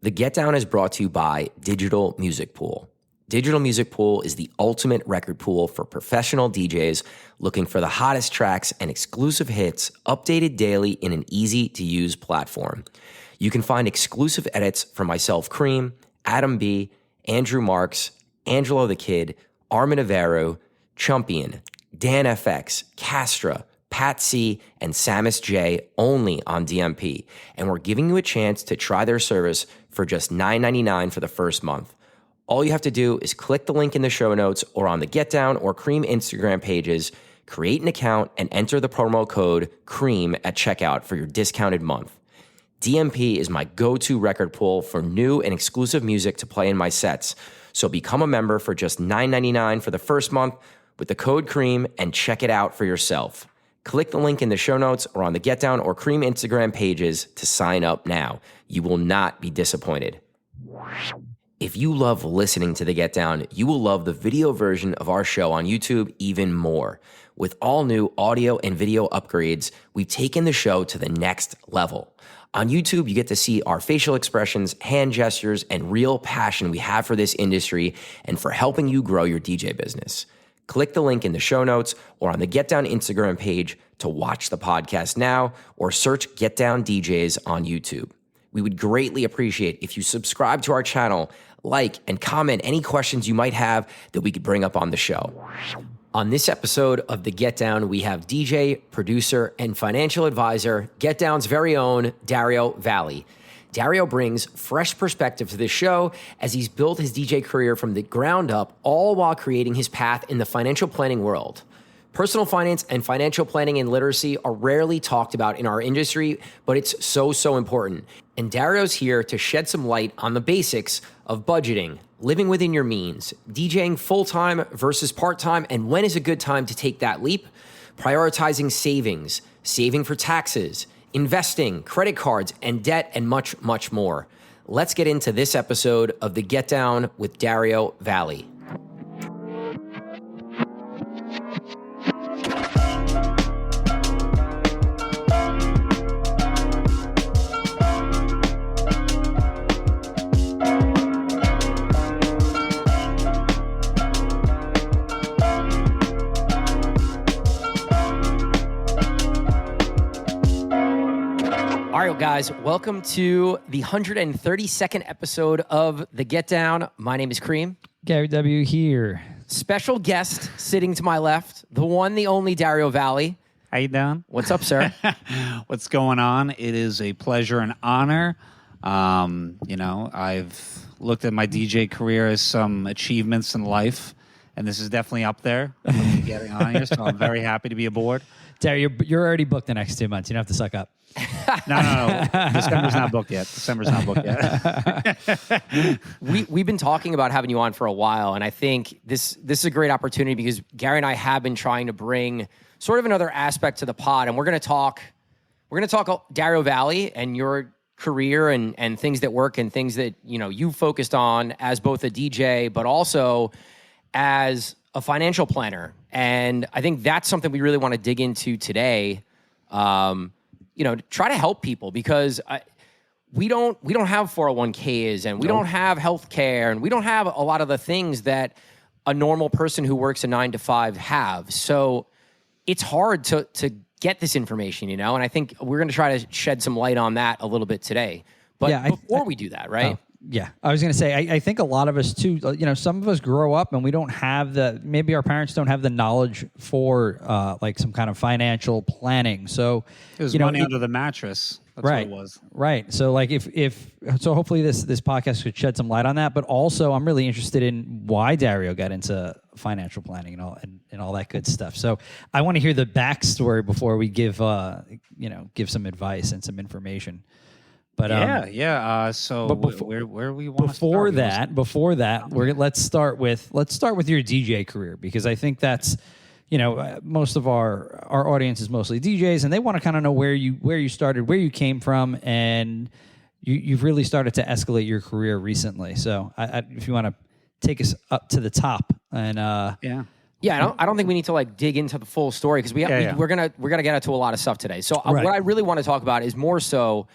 The Get Down is brought to you by Digital Music Pool. Digital Music Pool is the ultimate record pool for professional DJs looking for the hottest tracks and exclusive hits updated daily in an easy-to-use platform. You can find exclusive edits from myself, Cream, Adam B., Andrew Marks, Angelo the Kid, Armin Averu, Chumpian, Dan FX, Castra, Pat C, and Samus J only on DMP. And we're giving you a chance to try their service for just $9.99 for the first month. All you have to do is click the link in the show notes or on the Get Down or Cream Instagram pages, create an account, and enter the promo code CREAM at checkout for your discounted month. DMP is my go-to record pool for new and exclusive music to play in my sets. So become a member for just $9.99 for the first month with the code CREAM and check it out for yourself. Click the link in the show notes or on the Get Down or Cream Instagram pages to sign up now. You will not be disappointed. If you love listening to The Get Down, you will love the video version of our show on YouTube even more. With all new audio and video upgrades, we've taken the show to the next level. On YouTube, you get to see our facial expressions, hand gestures, and real passion we have for this industry and for helping you grow your DJ business. Click the link in the show notes or on the Get Down Instagram page to watch the podcast now or search Get Down DJs on YouTube. We would greatly appreciate if you subscribe to our channel, like, and comment any questions you might have that we could bring up on the show. On this episode of The Get Down, we have DJ, producer, and financial advisor, Get Down's very own Dario Valli. Dario brings fresh perspective to this show as he's built his DJ career from the ground up, all while creating his path in the financial planning world. Personal finance and financial planning and literacy are rarely talked about in our industry, but it's so important. And Dario's here to shed some light on the basics of budgeting, living within your means, DJing full-time versus part-time, and when is a good time to take that leap, prioritizing savings, saving for taxes, investing, credit cards, and debt, and much more. Let's get into this episode of The Get Down with Dario Valli. All right, guys, welcome to the 132nd episode of The Get Down. My name is Cream. Gary W. here. Special guest sitting to my left, the one, the only Dario Valli. How you doing? What's up, sir? What's going on? It is a pleasure and honor. I've looked at my DJ career as some achievements in life, and this is definitely up there. Getting on here, so I'm very happy to be aboard. Dario, you're already booked the next 2 months. You don't have to suck up. No. December's not booked yet. We've been talking about having you on for a while, and I think this is a great opportunity because Gary and I have been trying to bring sort of another aspect to the pod, and we're going to talk Dario Valli and your career and things that work and things that you focused on as both a DJ but also as a financial planner. And I think that's something we really want to dig into today. Try to help people because we don't have 401ks and we don't have health care and we don't have a lot of the things that a normal person who works a 9 to 5 have. So it's hard to get this information, and I think we're going to try to shed some light on that a little bit today. But before we do that, right? Yeah, I was going to say, I think a lot of us too, some of us grow up and we don't have maybe our parents don't have the knowledge for like some kind of financial planning. So it was money under the mattress. That's right, what it was. Right. So like so hopefully this podcast could shed some light on that. But also I'm really interested in why Dario got into financial planning and all that good stuff. So I want to hear the backstory before we give some advice and some information. But So but where we want to start? Before that, let's start with your DJ career, because I think that's most of our audience is mostly DJs, and they want to kind of know where you started, where you came from, and you've really started to escalate your career recently. So if you want to take us up to the top and Yeah, I don't think we need to like dig into the full story because we're gonna get into a lot of stuff today. So what I really want to talk about is more so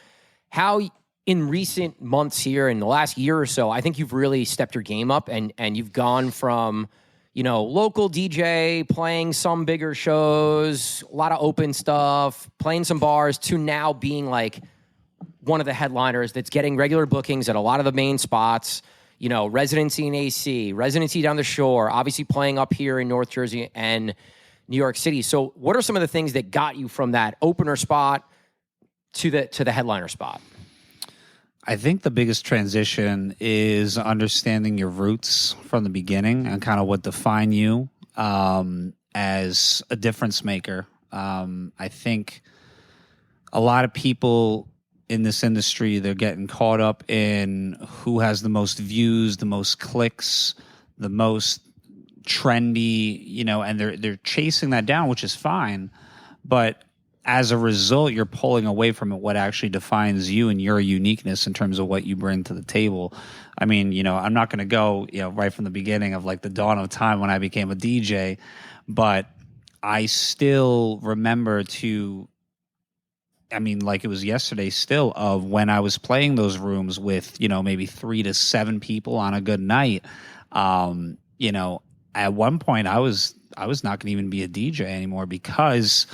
how in recent months here, in the last year or so, I think you've really stepped your game up, and you've gone from, local DJ, playing some bigger shows, a lot of open stuff, playing some bars, to now being like one of the headliners that's getting regular bookings at a lot of the main spots, residency in AC, residency down the shore, obviously playing up here in North Jersey and New York City. So what are some of the things that got you from that opener spot to the headliner spot? I think the biggest transition is understanding your roots from the beginning and kind of what define you as a difference maker. I think a lot of people in this industry, they're getting caught up in who has the most views, the most clicks, the most trendy, and they're chasing that down, which is fine. But as a result, you're pulling away from it what actually defines you and your uniqueness in terms of what you bring to the table. I mean, I'm not going to go, right from the beginning of like the dawn of time when I became a DJ, but I still remember like it was yesterday still, of when I was playing those rooms with, maybe 3 to 7 people on a good night. At one point I was not going to even be a DJ anymore because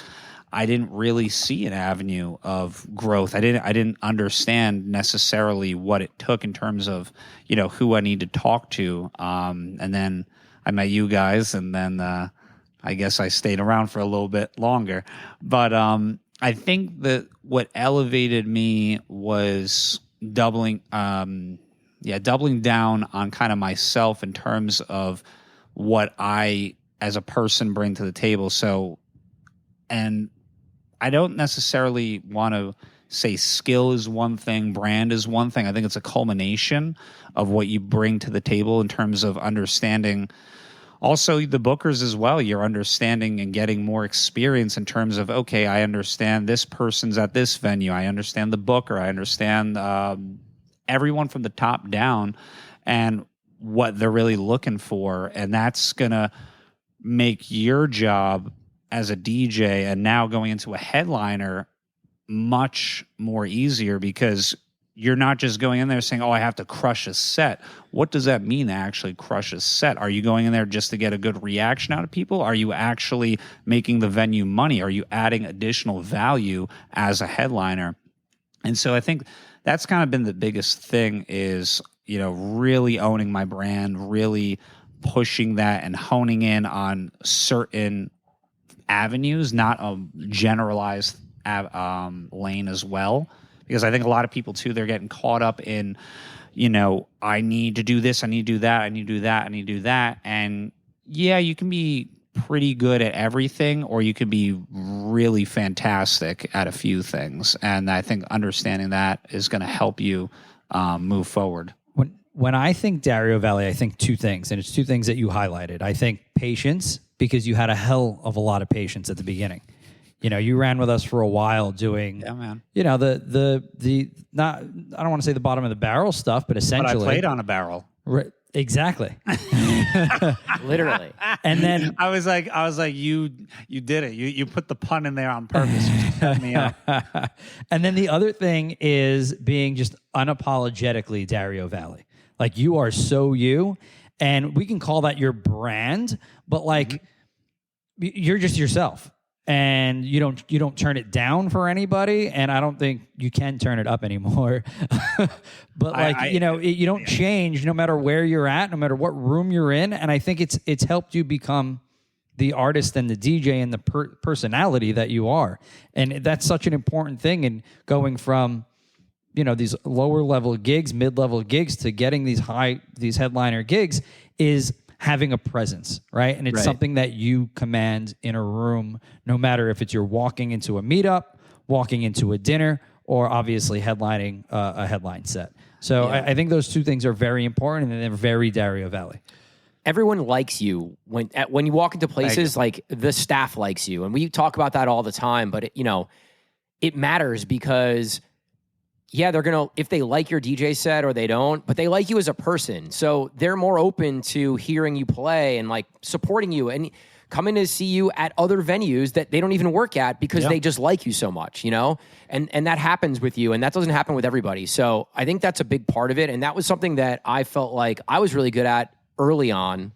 I didn't really see an avenue of growth. I didn't understand necessarily what it took in terms of, who I need to talk to. And then I met you guys, and then I guess I stayed around for a little bit longer. But I think that what elevated me was doubling down on kind of myself in terms of what I as a person bring to the table. So, and I don't necessarily want to say skill is one thing, brand is one thing. I think it's a culmination of what you bring to the table in terms of understanding also the bookers as well. You're understanding and getting more experience in terms of, okay, I understand this person's at this venue. I understand the booker. I understand everyone from the top down and what they're really looking for. And that's going to make your job as a DJ and now going into a headliner much more easier, because you're not just going in there saying, oh, I have to crush a set. What does that mean to actually crush a set? Are you going in there just to get a good reaction out of people? Are you actually making the venue money? Are you adding additional value as a headliner? And so I think that's kind of been the biggest thing is, really owning my brand, really pushing that and honing in on certain avenues, not a generalized lane as well. Because I think a lot of people too, they're getting caught up in, I need to do this, I need to do that, I need to do that, I need to do that. And yeah, you can be pretty good at everything, or you can be really fantastic at a few things. And I think understanding that is going to help you move forward. When I think Dario Valli, I think two things, and it's two things that you highlighted. I think patience, because you had a hell of a lot of patience at the beginning. You ran with us for a while doing, the not, I don't want to say the bottom of the barrel stuff, but essentially. But I played on a barrel. Exactly. Literally. And then I was like, you did it. You put the pun in there on purpose. You set me up. And then the other thing is being just unapologetically Dario Valli. Like, you are so you, and we can call that your brand, but you're just yourself. And you don't turn it down for anybody, and I don't think you can turn it up anymore. But you don't change no matter where you're at, no matter what room you're in. And I think it's helped you become the artist and the DJ and the personality that you are. And that's such an important thing in going from these lower level gigs, mid level gigs, to getting these headliner gigs is having a presence, right? And it's something that you command in a room, no matter if it's you're walking into a meetup, walking into a dinner, or obviously headlining a headline set. So I think those two things are very important, and they're very Dario Valli. Everyone likes you when you walk into places. Like, the staff likes you, and we talk about that all the time. But it matters because, they're gonna, if they like your DJ set or they don't, but they like you as a person, so they're more open to hearing you play and like supporting you. And coming to see you at other venues that they don't even work at because they just like you so much, you know? And that happens with you, and that doesn't happen with everybody. So I think that's a big part of it, and that was something that I felt like I was really good at early on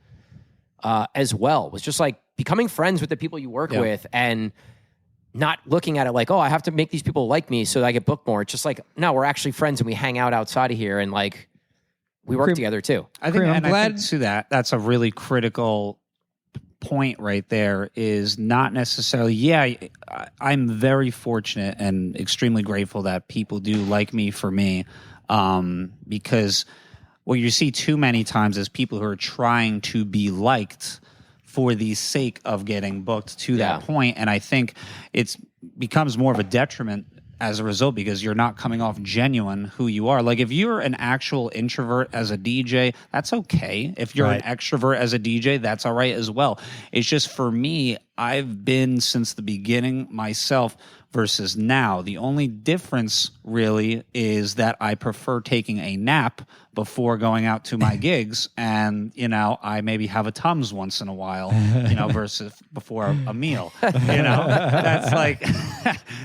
as well, was just like becoming friends with the people you work with and not looking at it like, oh, I have to make these people like me so that I get booked more. It's just like, no, we're actually friends and we hang out outside of here and like we work together too. I think, I think to that's a really critical point right there, is not necessarily, I'm very fortunate and extremely grateful that people do like me for me, because what you see too many times is people who are trying to be liked for the sake of getting booked to that point. And I think it's becomes more of a detriment as a result, because you're not coming off genuine who you are. Like if you're an actual introvert as a DJ, that's okay. If you're an extrovert as a DJ, that's all right as well. It's just, for me, I've been since the beginning myself versus now. The only difference really is that I prefer taking a nap before going out to my gigs, and I maybe have a Tums once in a while, versus before a meal. That's like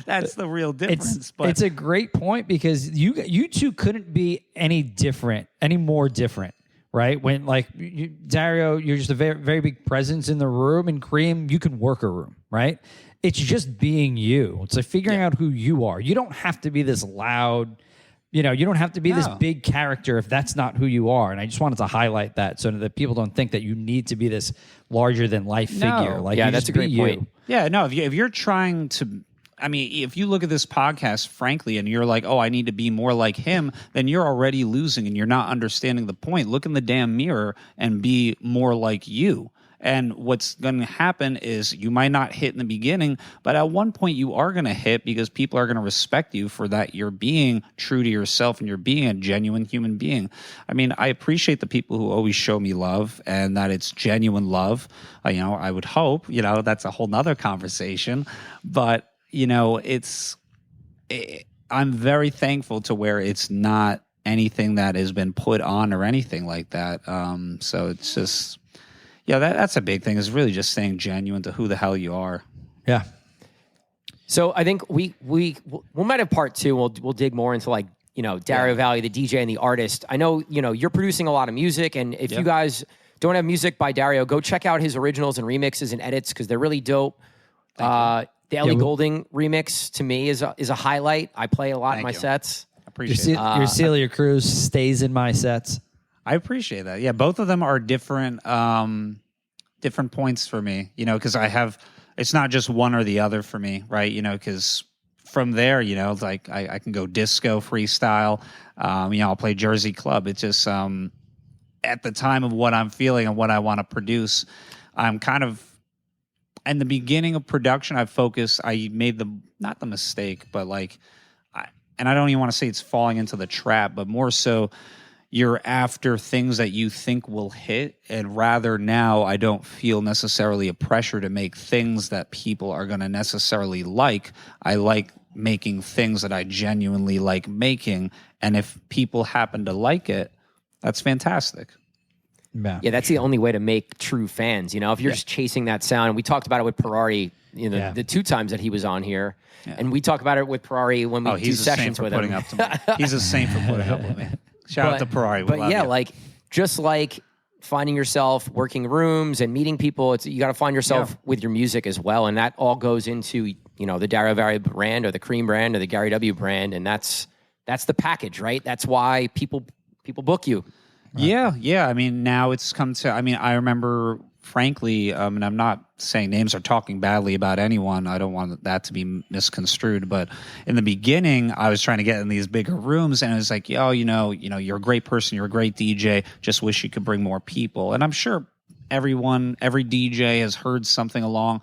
that's the real difference. But it's a great point, because you two couldn't be any more different. Right? When Dario, you're just a very, very big presence in the room, and Cream, you can work a room, right? It's just being you. It's like figuring out who you are. You don't have to be this loud, you don't have to be this big character if that's not who you are. And I just wanted to highlight that so that people don't think that you need to be this larger than life figure. Like, that's a great point. Yeah, no, if you're trying to, if you look at this podcast, frankly, and you're like, oh, I need to be more like him, then you're already losing and you're not understanding the point. Look in the damn mirror and be more like you. And what's going to happen is you might not hit in the beginning, but at one point you are going to hit, because people are going to respect you for that. You're being true to yourself and you're being a genuine human being. I appreciate the people who always show me love, and that it's genuine love. I would hope, that's a whole nother conversation, but I'm very thankful to where it's not anything that has been put on or anything like that. So it's just, that's a big thing, is really just staying genuine to who the hell you are. Yeah. So I think we might have part two. We'll dig more into Dario Valli, the DJ and the artist. I know, you're producing a lot of music, and if you guys don't have music by Dario, go check out his originals and remixes and edits, because they're really dope. The Ellie Goulding remix to me is a highlight. I play a lot in my sets. I appreciate it. Your Celia Cruz stays in my sets. I appreciate that. Yeah, both of them are different points for me, because it's not just one or the other for me, right? Because from there, I can go disco freestyle. I'll play Jersey Club. It's just at the time of what I'm feeling and what I want to produce, I'm kind of, in the beginning of production, I made not the mistake, but and I don't even want to say it's falling into the trap, but more so you're after things that you think will hit. And rather now, I don't feel necessarily a pressure to make things that people are going to necessarily like. I like making things that I genuinely like making. And if people happen to like it, that's fantastic. Yeah, that's the only way to make true fans. If you're just chasing that sound, and we talked about it with Parari, the two times that he was on here, and we talk about it with Parari when we do sessions with him. Up to me. He's a saint for putting up with me. Shout out to Parari. But just like finding yourself working rooms and meeting people, you got to find yourself with your music as well, and that all goes into the Dario Valli brand or the Cream brand or the Gary W brand, and that's the package, right? That's why people book you. Right. Yeah. Now it's come to, I remember, frankly, and I'm not saying names or talking badly about anyone. I don't want that to be misconstrued. But in the beginning, I was trying to get in these bigger rooms, and it was like, you're a great person. You're a great DJ. Just wish you could bring more people. And I'm sure every DJ has heard something along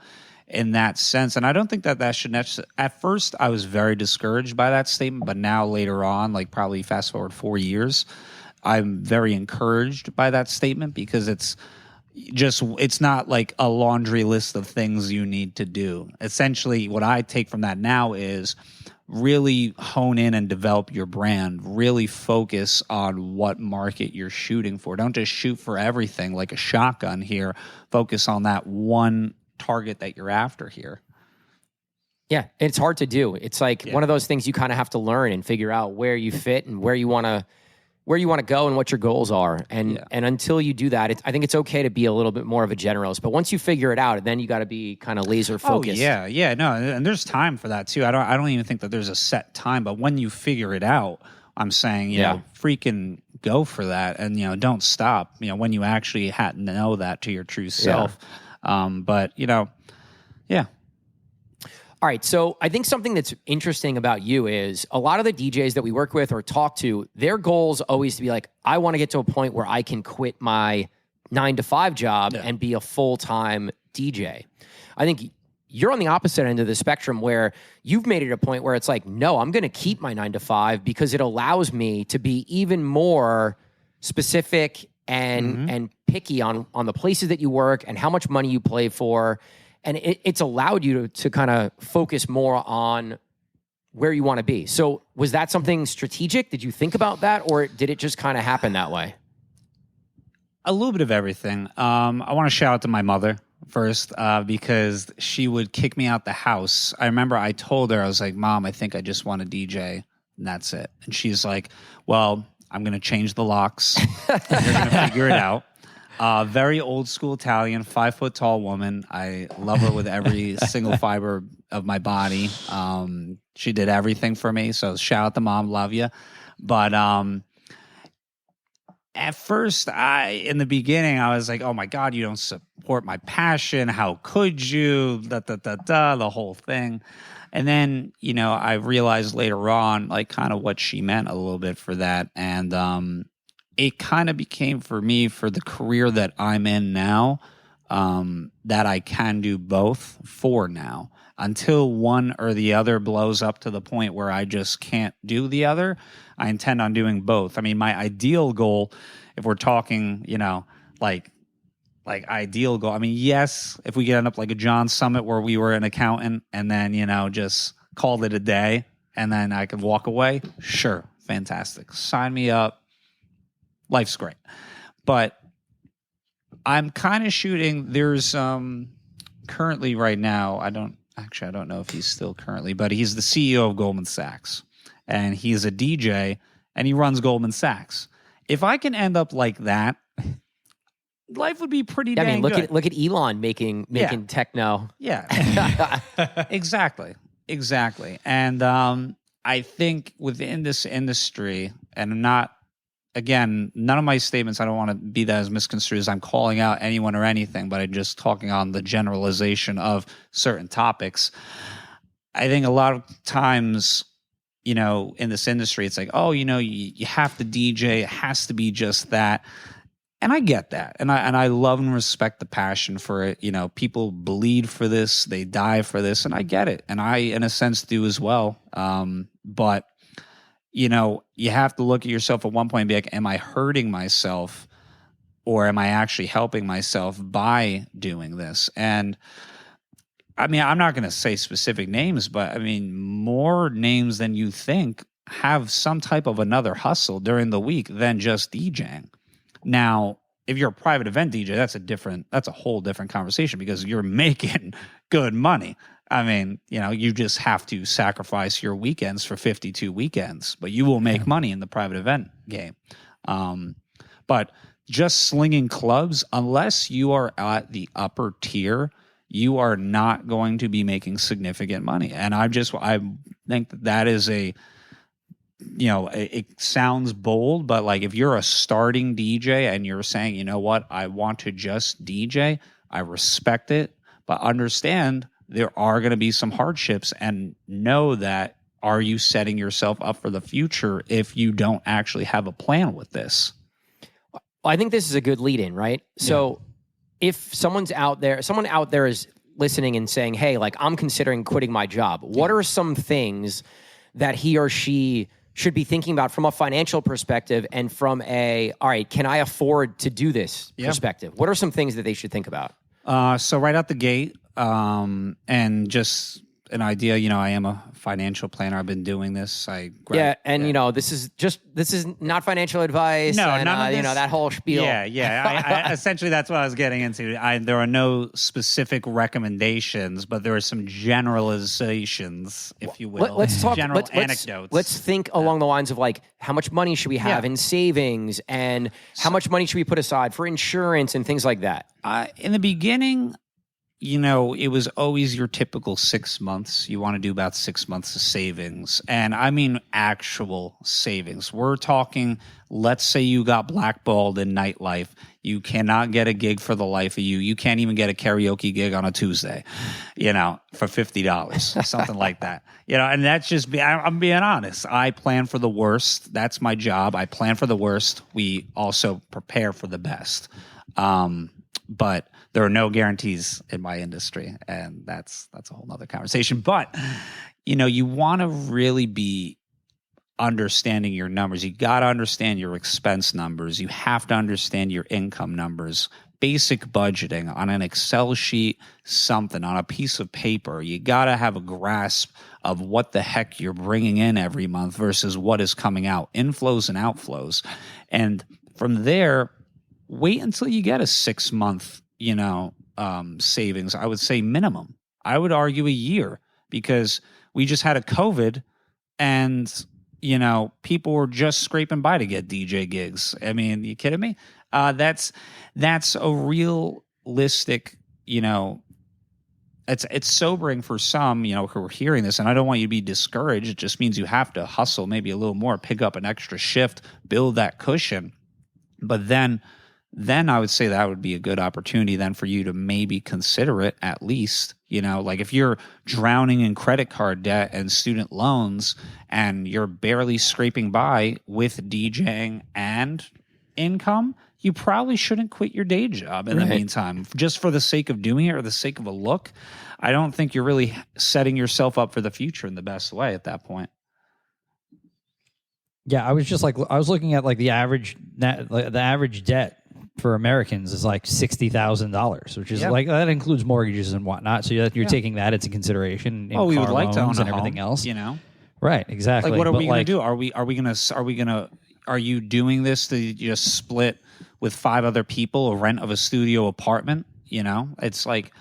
in that sense. And I don't think that should at first, I was very discouraged by that statement. But now later on, probably fast forward 4 years, I'm very encouraged by that statement, because it's not like a laundry list of things you need to do. Essentially, what I take from that now is really hone in and develop your brand. Really focus on what market you're shooting for. Don't just shoot for everything like a shotgun here. Focus on that one target that you're after here. Yeah, it's hard to do. It's like one of those things you kind of have to learn and figure out where you fit and where you want to go and what your goals are. And until you do that, I think it's okay to be a little bit more of a generalist. But once you figure it out, then you got to be kind of laser focused. Oh, yeah, no, and there's time for that too. I don't even think that there's a set time. But when you figure it out, I'm saying, you know, freaking go for that, and don't stop. When you actually know that to your true self. But yeah. All right, so I think something that's interesting about you is a lot of the DJs that we work with or talk to, their goals always to be like, I want to get to a point where I can quit my 9-to-5 job and be a full-time DJ. I think you're on the opposite end of the spectrum where you've made it a point where it's like, no, I'm going to keep my 9-to-5 because it allows me to be even more specific and picky on the places that you work and how much money you play for. And it's allowed you to kind of focus more on where you want to be. So was that something strategic? Did you think about that? Or did it just kind of happen that way? A little bit of everything. I want to shout out to my mother first because she would kick me out the house. I remember I told her, I was like, Mom, I think I just want to DJ and that's it. And she's like, well, I'm going to change the locks. You're going to figure it out. Very old school Italian, 5 foot tall woman. I love her with every single fiber of my body. She did everything for me. So shout out to Mom, love you. But at first, in the beginning, I was like, oh my God, you don't support my passion. How could you? The whole thing. And then, I realized later on, like kind of what she meant a little bit for that. And, it kind of became for me, for the career that I'm in now, that I can do both for now. Until one or the other blows up to the point where I just can't do the other, I intend on doing both. I mean, my ideal goal, if we're talking, like ideal goal, I mean, yes, if we could end up like a John Summit where we were an accountant and then, just called it a day and then I could walk away, sure, fantastic. Sign me up. Life's great. But I'm kind of shooting. There's currently right now, I don't know if he's still currently, but he's the CEO of Goldman Sachs. And he's a DJ and he runs Goldman Sachs. If I can end up like that, life would be pretty dang good. Look at Elon making techno. Yeah. Exactly. And I think within this industry, and again, none of my statements, I don't want to be that as misconstrued as I'm calling out anyone or anything, but I'm just talking on the generalization of certain topics. I think a lot of times, in this industry, it's like, oh, you have to DJ. It has to be just that. And I get that. And I love and respect the passion for it. People bleed for this. They die for this. And I get it. And I, in a sense, do as well. But you have to look at yourself at one point and be like, am I hurting myself or am I actually helping myself by doing this? And I mean, I'm not going to say specific names, but I mean, more names than you think have some type of another hustle during the week than just DJing. Now, if you're a private event DJ, that's a whole different conversation because you're making good money. I mean, you just have to sacrifice your weekends for 52 weekends, but you will make money in the private event game. But just slinging clubs, unless you are at the upper tier, you are not going to be making significant money. And I think that is it sounds bold, but like if you're a starting DJ and you're saying, you know what, I want to just DJ, I respect it, but understand there are going to be some hardships and know that, are you setting yourself up for the future if you don't actually have a plan with this? Well, I think this is a good lead in, right? So if someone out there is listening and saying, hey, like I'm considering quitting my job, what are some things that he or she should be thinking about from a financial perspective and from all right, can I afford to do this perspective? What are some things that they should think about? So right out the gate, and just an idea. I am a financial planner. I've been doing this. This is not financial advice. No, and, none of this. that whole spiel. Yeah. I essentially, that's what I was getting into. There are no specific recommendations, but there are some generalizations, if you will. Let's talk general anecdotes. Let's think along the lines of like, how much money should we have in savings, and how much money should we put aside for insurance and things like that? In the beginning, it was always your typical 6 months. You want to do about 6 months of savings. And I mean actual savings. We're talking, let's say you got blackballed in nightlife. You cannot get a gig for the life of you. You can't even get a karaoke gig on a Tuesday, for $50, something like that. And that's just, I'm being honest. I plan for the worst. That's my job. I plan for the worst. We also prepare for the best. But there are no guarantees in my industry, and that's a whole nother conversation. But, you want to really be understanding your numbers. You got to understand your expense numbers. You have to understand your income numbers, basic budgeting on an Excel sheet, something on a piece of paper. You got to have a grasp of what the heck you're bringing in every month versus what is coming out, inflows and outflows. And from there, wait until you get a 6 month, savings. I would say minimum. I would argue a year, because we just had a COVID and, people were just scraping by to get DJ gigs. I mean, you kidding me? That's a realistic, it's sobering for some, who are hearing this, and I don't want you to be discouraged. It just means you have to hustle maybe a little more, pick up an extra shift, build that cushion. But then I would say that would be a good opportunity then for you to maybe consider it at least. Like if you're drowning in credit card debt and student loans and you're barely scraping by with DJing and income, you probably shouldn't quit your day job in the meantime, just for the sake of doing it or the sake of a look. I don't think you're really setting yourself up for the future in the best way at that point. Yeah, I was looking at like the average debt for Americans is like $60,000, which is like, that includes mortgages and whatnot. So you're taking that into consideration. We would like to own and everything else, Right, exactly. Like, what are we going to do? Are you doing this to just split with 5 other people a rent of a studio apartment? It's like,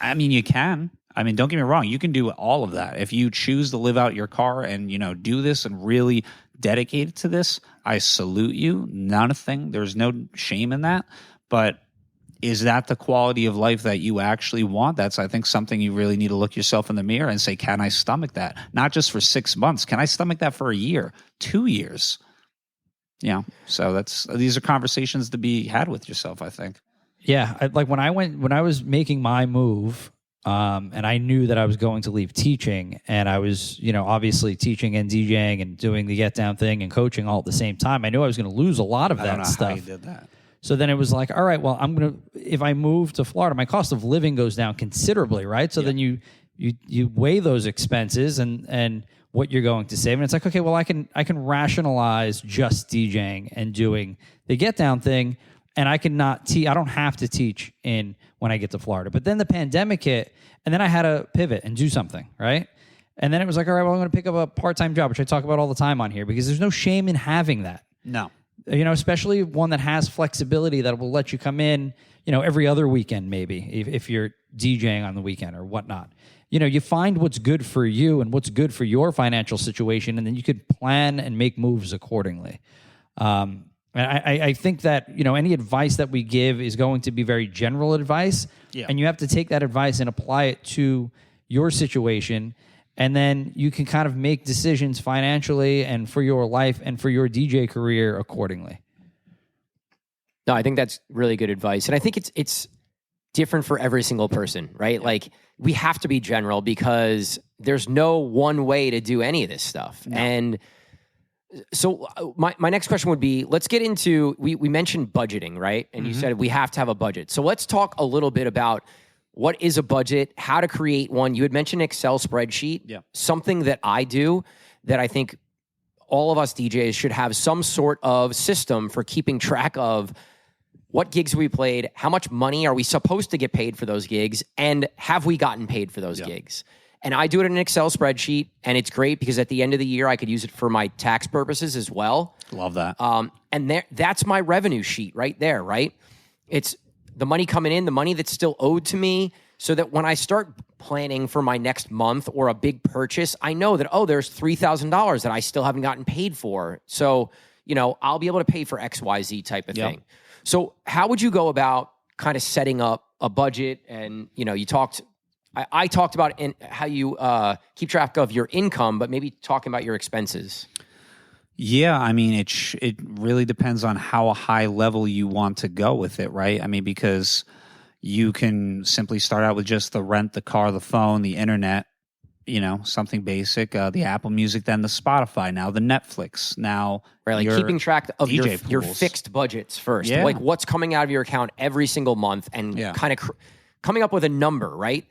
I mean, you can. I mean, don't get me wrong. You can do all of that. If you choose to live out your car and, do this and really dedicate it to this, I salute you. Nothing. There's no shame in that. But is that the quality of life that you actually want? That's, I think, something you really need to look yourself in the mirror and say, can I stomach that? Not just for 6 months. Can I stomach that for a year, 2 years? So these are conversations to be had with yourself, I think. Yeah. When I was making my move, and I knew that I was going to leave teaching, and I was, obviously teaching and DJing and doing the Get Down thing and coaching all at the same time. I knew I was going to lose a lot of that stuff. How you did that. So then it was like, all right, well, if I move to Florida, my cost of living goes down considerably, right? So then you weigh those expenses and what you're going to save, and it's like, okay, well, I can rationalize just DJing and doing the Get Down thing. And I don't have to teach when I get to Florida. But then the pandemic hit, and then I had to pivot and do something, right? And then it was like, all right, well, I'm going to pick up a part-time job, which I talk about all the time on here, because there's no shame in having that. No. Especially one that has flexibility that will let you come in, every other weekend maybe, if you're DJing on the weekend or whatnot. You find what's good for you and what's good for your financial situation, and then you could plan and make moves accordingly. And I think that, any advice that we give is going to be very general advice, and you have to take that advice and apply it to your situation, and then you can kind of make decisions financially and for your life and for your DJ career accordingly. No, I think that's really good advice. And I think it's different for every single person, right? Like, we have to be general because there's no one way to do any of this stuff. No. And so my next question would be, let's get into, we mentioned budgeting, right? And you said we have to have a budget. So let's talk a little bit about what is a budget, how to create one. You had mentioned Excel spreadsheet, something that I do that I think all of us DJs should have some sort of system for keeping track of what gigs we played, how much money are we supposed to get paid for those gigs, and have we gotten paid for those gigs? And I do it in an Excel spreadsheet, and it's great because at the end of the year, I could use it for my tax purposes as well. Love that. And that's my revenue sheet right there, right? It's the money coming in, the money that's still owed to me, so that when I start planning for my next month or a big purchase, I know that, there's $3,000 that I still haven't gotten paid for. So, I'll be able to pay for XYZ type of thing. So how would you go about kind of setting up a budget? And, I talked about how you keep track of your income, but maybe talking about your expenses. Yeah, I mean, it really depends on how high level you want to go with it, right? I mean, because you can simply start out with just the rent, the car, the phone, the internet, something basic, the Apple Music, then the Spotify, now the Netflix, now right, like keeping track of your pools. Fixed budgets first, Yeah. like what's coming out of your account every single month, and kind of coming up with a number, right?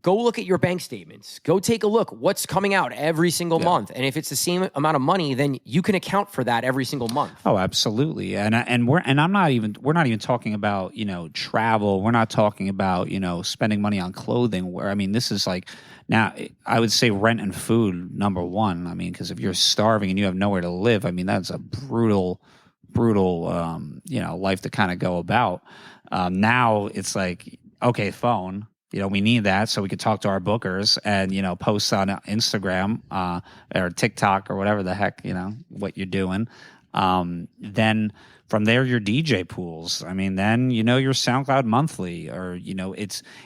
Go look at your bank statements. Go take a look. What's coming out every single month? And if it's the same amount of money, then you can account for that every single month. Oh, absolutely. We're not even talking about, travel. We're not talking about, spending money on clothing. This is like, now I would say rent and food, number one. I mean, because if you're starving and you have nowhere to live, that's a brutal, life to kind of go about. Now it's like, okay, phone. We need that so we could talk to our bookers and, post on Instagram or TikTok or whatever the heck, what you're doing. Then from there, your DJ pools. Then, your SoundCloud monthly or,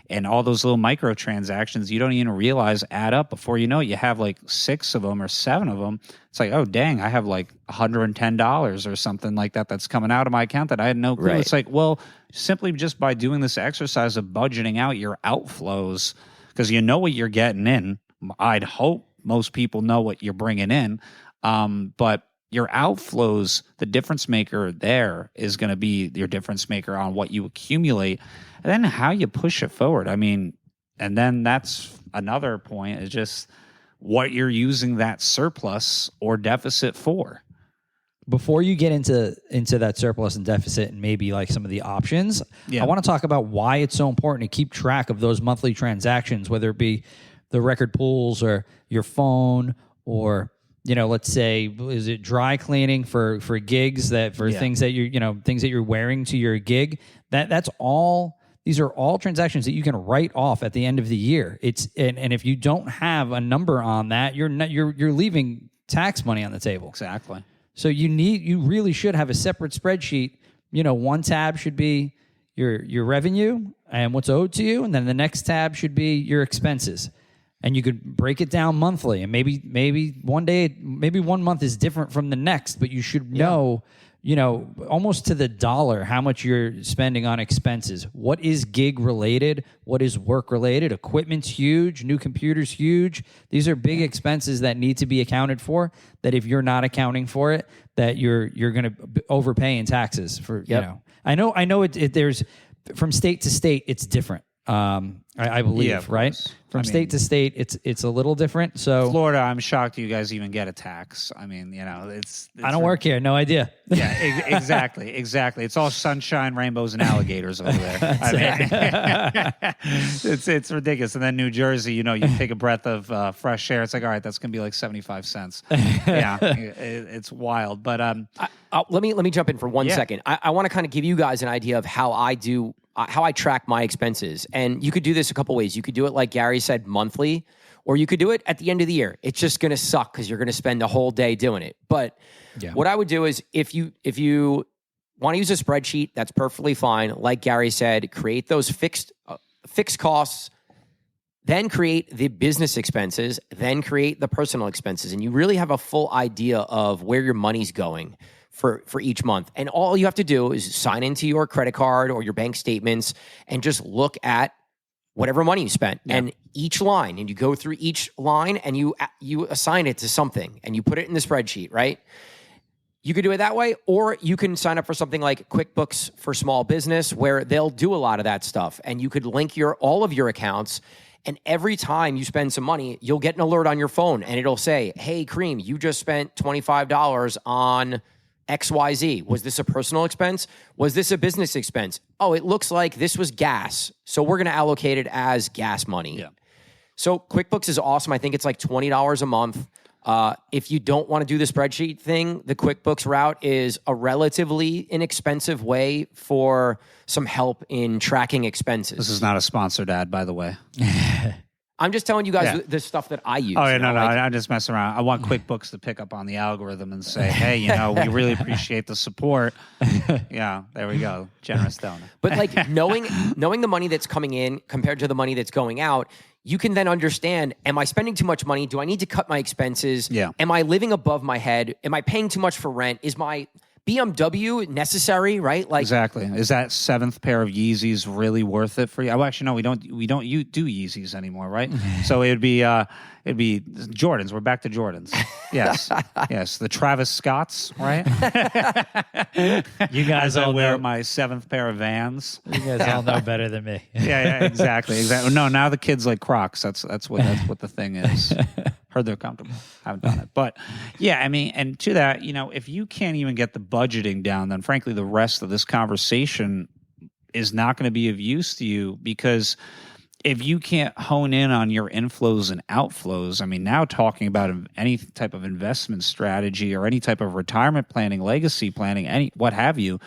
and all those little microtransactions you don't even realize add up. Before you know it, you have like 6 of them or 7 of them. It's like, oh, dang, I have like $110 or something like that that's coming out of my account that I had no clue. Right. It's like, well, simply just by doing this exercise of budgeting out your outflows, because you know what you're getting in. I'd hope most people know what you're bringing in. But your outflows, the difference maker there is going to be your difference maker on what you accumulate and then how you push it forward. And then that's another point is just what you're using that surplus or deficit for. Before you get into that surplus and deficit and maybe like some of the options, I want to talk about why it's so important to keep track of those monthly transactions, whether it be the record pools or your phone or, let's say, is it dry cleaning for gigs things that things that you're wearing to your gig? That's all. These are all transactions that you can write off at the end of the year. And if you don't have a number on that, you're leaving tax money on the table. Exactly. So you really should have a separate spreadsheet. One tab should be your revenue and what's owed to you, and then the next tab should be your expenses. And you could break it down monthly, and maybe one month is different from the next, but you should know, almost to the dollar how much you're spending on expenses. What is gig related? What is work related? Equipment's huge. New computers huge. These are big expenses that need to be accounted for. That if you're not accounting for it, that you're going to overpay in taxes for. I know it. There's from state to state, it's different. I believe, right? From state to state, it's a little different. So Florida, I'm shocked you guys even get a tax. It's I don't work here. No idea. Yeah, exactly. It's all sunshine, rainbows, and alligators over there. It's ridiculous. And then New Jersey, you take a breath of fresh air. It's like, all right, that's gonna be like 75 cents. Yeah, it's wild. But let me jump in for one second. I want to kind of give you guys an idea of how I track my expenses. And you could do this a couple ways. You could do it like Gary said, monthly, or you could do it at the end of the year. It's just going to suck because you're going to spend the whole day doing it. But what I would do is if you want to use a spreadsheet, that's perfectly fine. Like Gary said, create those fixed costs, then create the business expenses, then create the personal expenses. And you really have a full idea of where your money's going for each month. And all you have to do is sign into your credit card or your bank statements and just look at whatever money you spent and each line, and you go through each line and you assign it to something and you put it in the spreadsheet, right? You could do it that way, or you can sign up for something like QuickBooks for small business where they'll do a lot of that stuff, and you could link all of your accounts. And every time you spend some money, you'll get an alert on your phone and it'll say, hey, Cream, you just spent $25 on XYZ. Was this a personal expense? Was this a business expense? Oh, it looks like this was gas. So we're going to allocate it as gas money. Yeah. So QuickBooks is awesome. I think it's like $20 a month. If you don't want to do the spreadsheet thing, the QuickBooks route is a relatively inexpensive way for some help in tracking expenses. This is not a sponsored ad, by the way. I'm just telling you guys the stuff that I use. Oh, yeah, no, I'm just messing around. I want QuickBooks to pick up on the algorithm and say, hey, we really appreciate the support. Yeah, there we go. Generous donor. But like knowing the money that's coming in compared to the money that's going out, you can then understand, am I spending too much money? Do I need to cut my expenses? Yeah. Am I living above my head? Am I paying too much for rent? Is my BMW necessary, right? Like exactly. Is that 7th pair of Yeezys really worth it for you? Oh, actually, no, we don't do Yeezys anymore, right? So it'd be Jordans. We're back to Jordans. Yes. Yes. The Travis Scotts, right? You guys all wear know my 7th pair of Vans. You guys all know better than me. Yeah, exactly. No, now the kids like Crocs. That's what the thing is. Heard they're comfortable. Haven't done it. But yeah, I mean, and to that, if you can't even get the budgeting down, then frankly, the rest of this conversation is not going to be of use to you, because if you can't hone in on your inflows and outflows, I mean, now talking about any type of investment strategy or any type of retirement planning, legacy planning, what have you,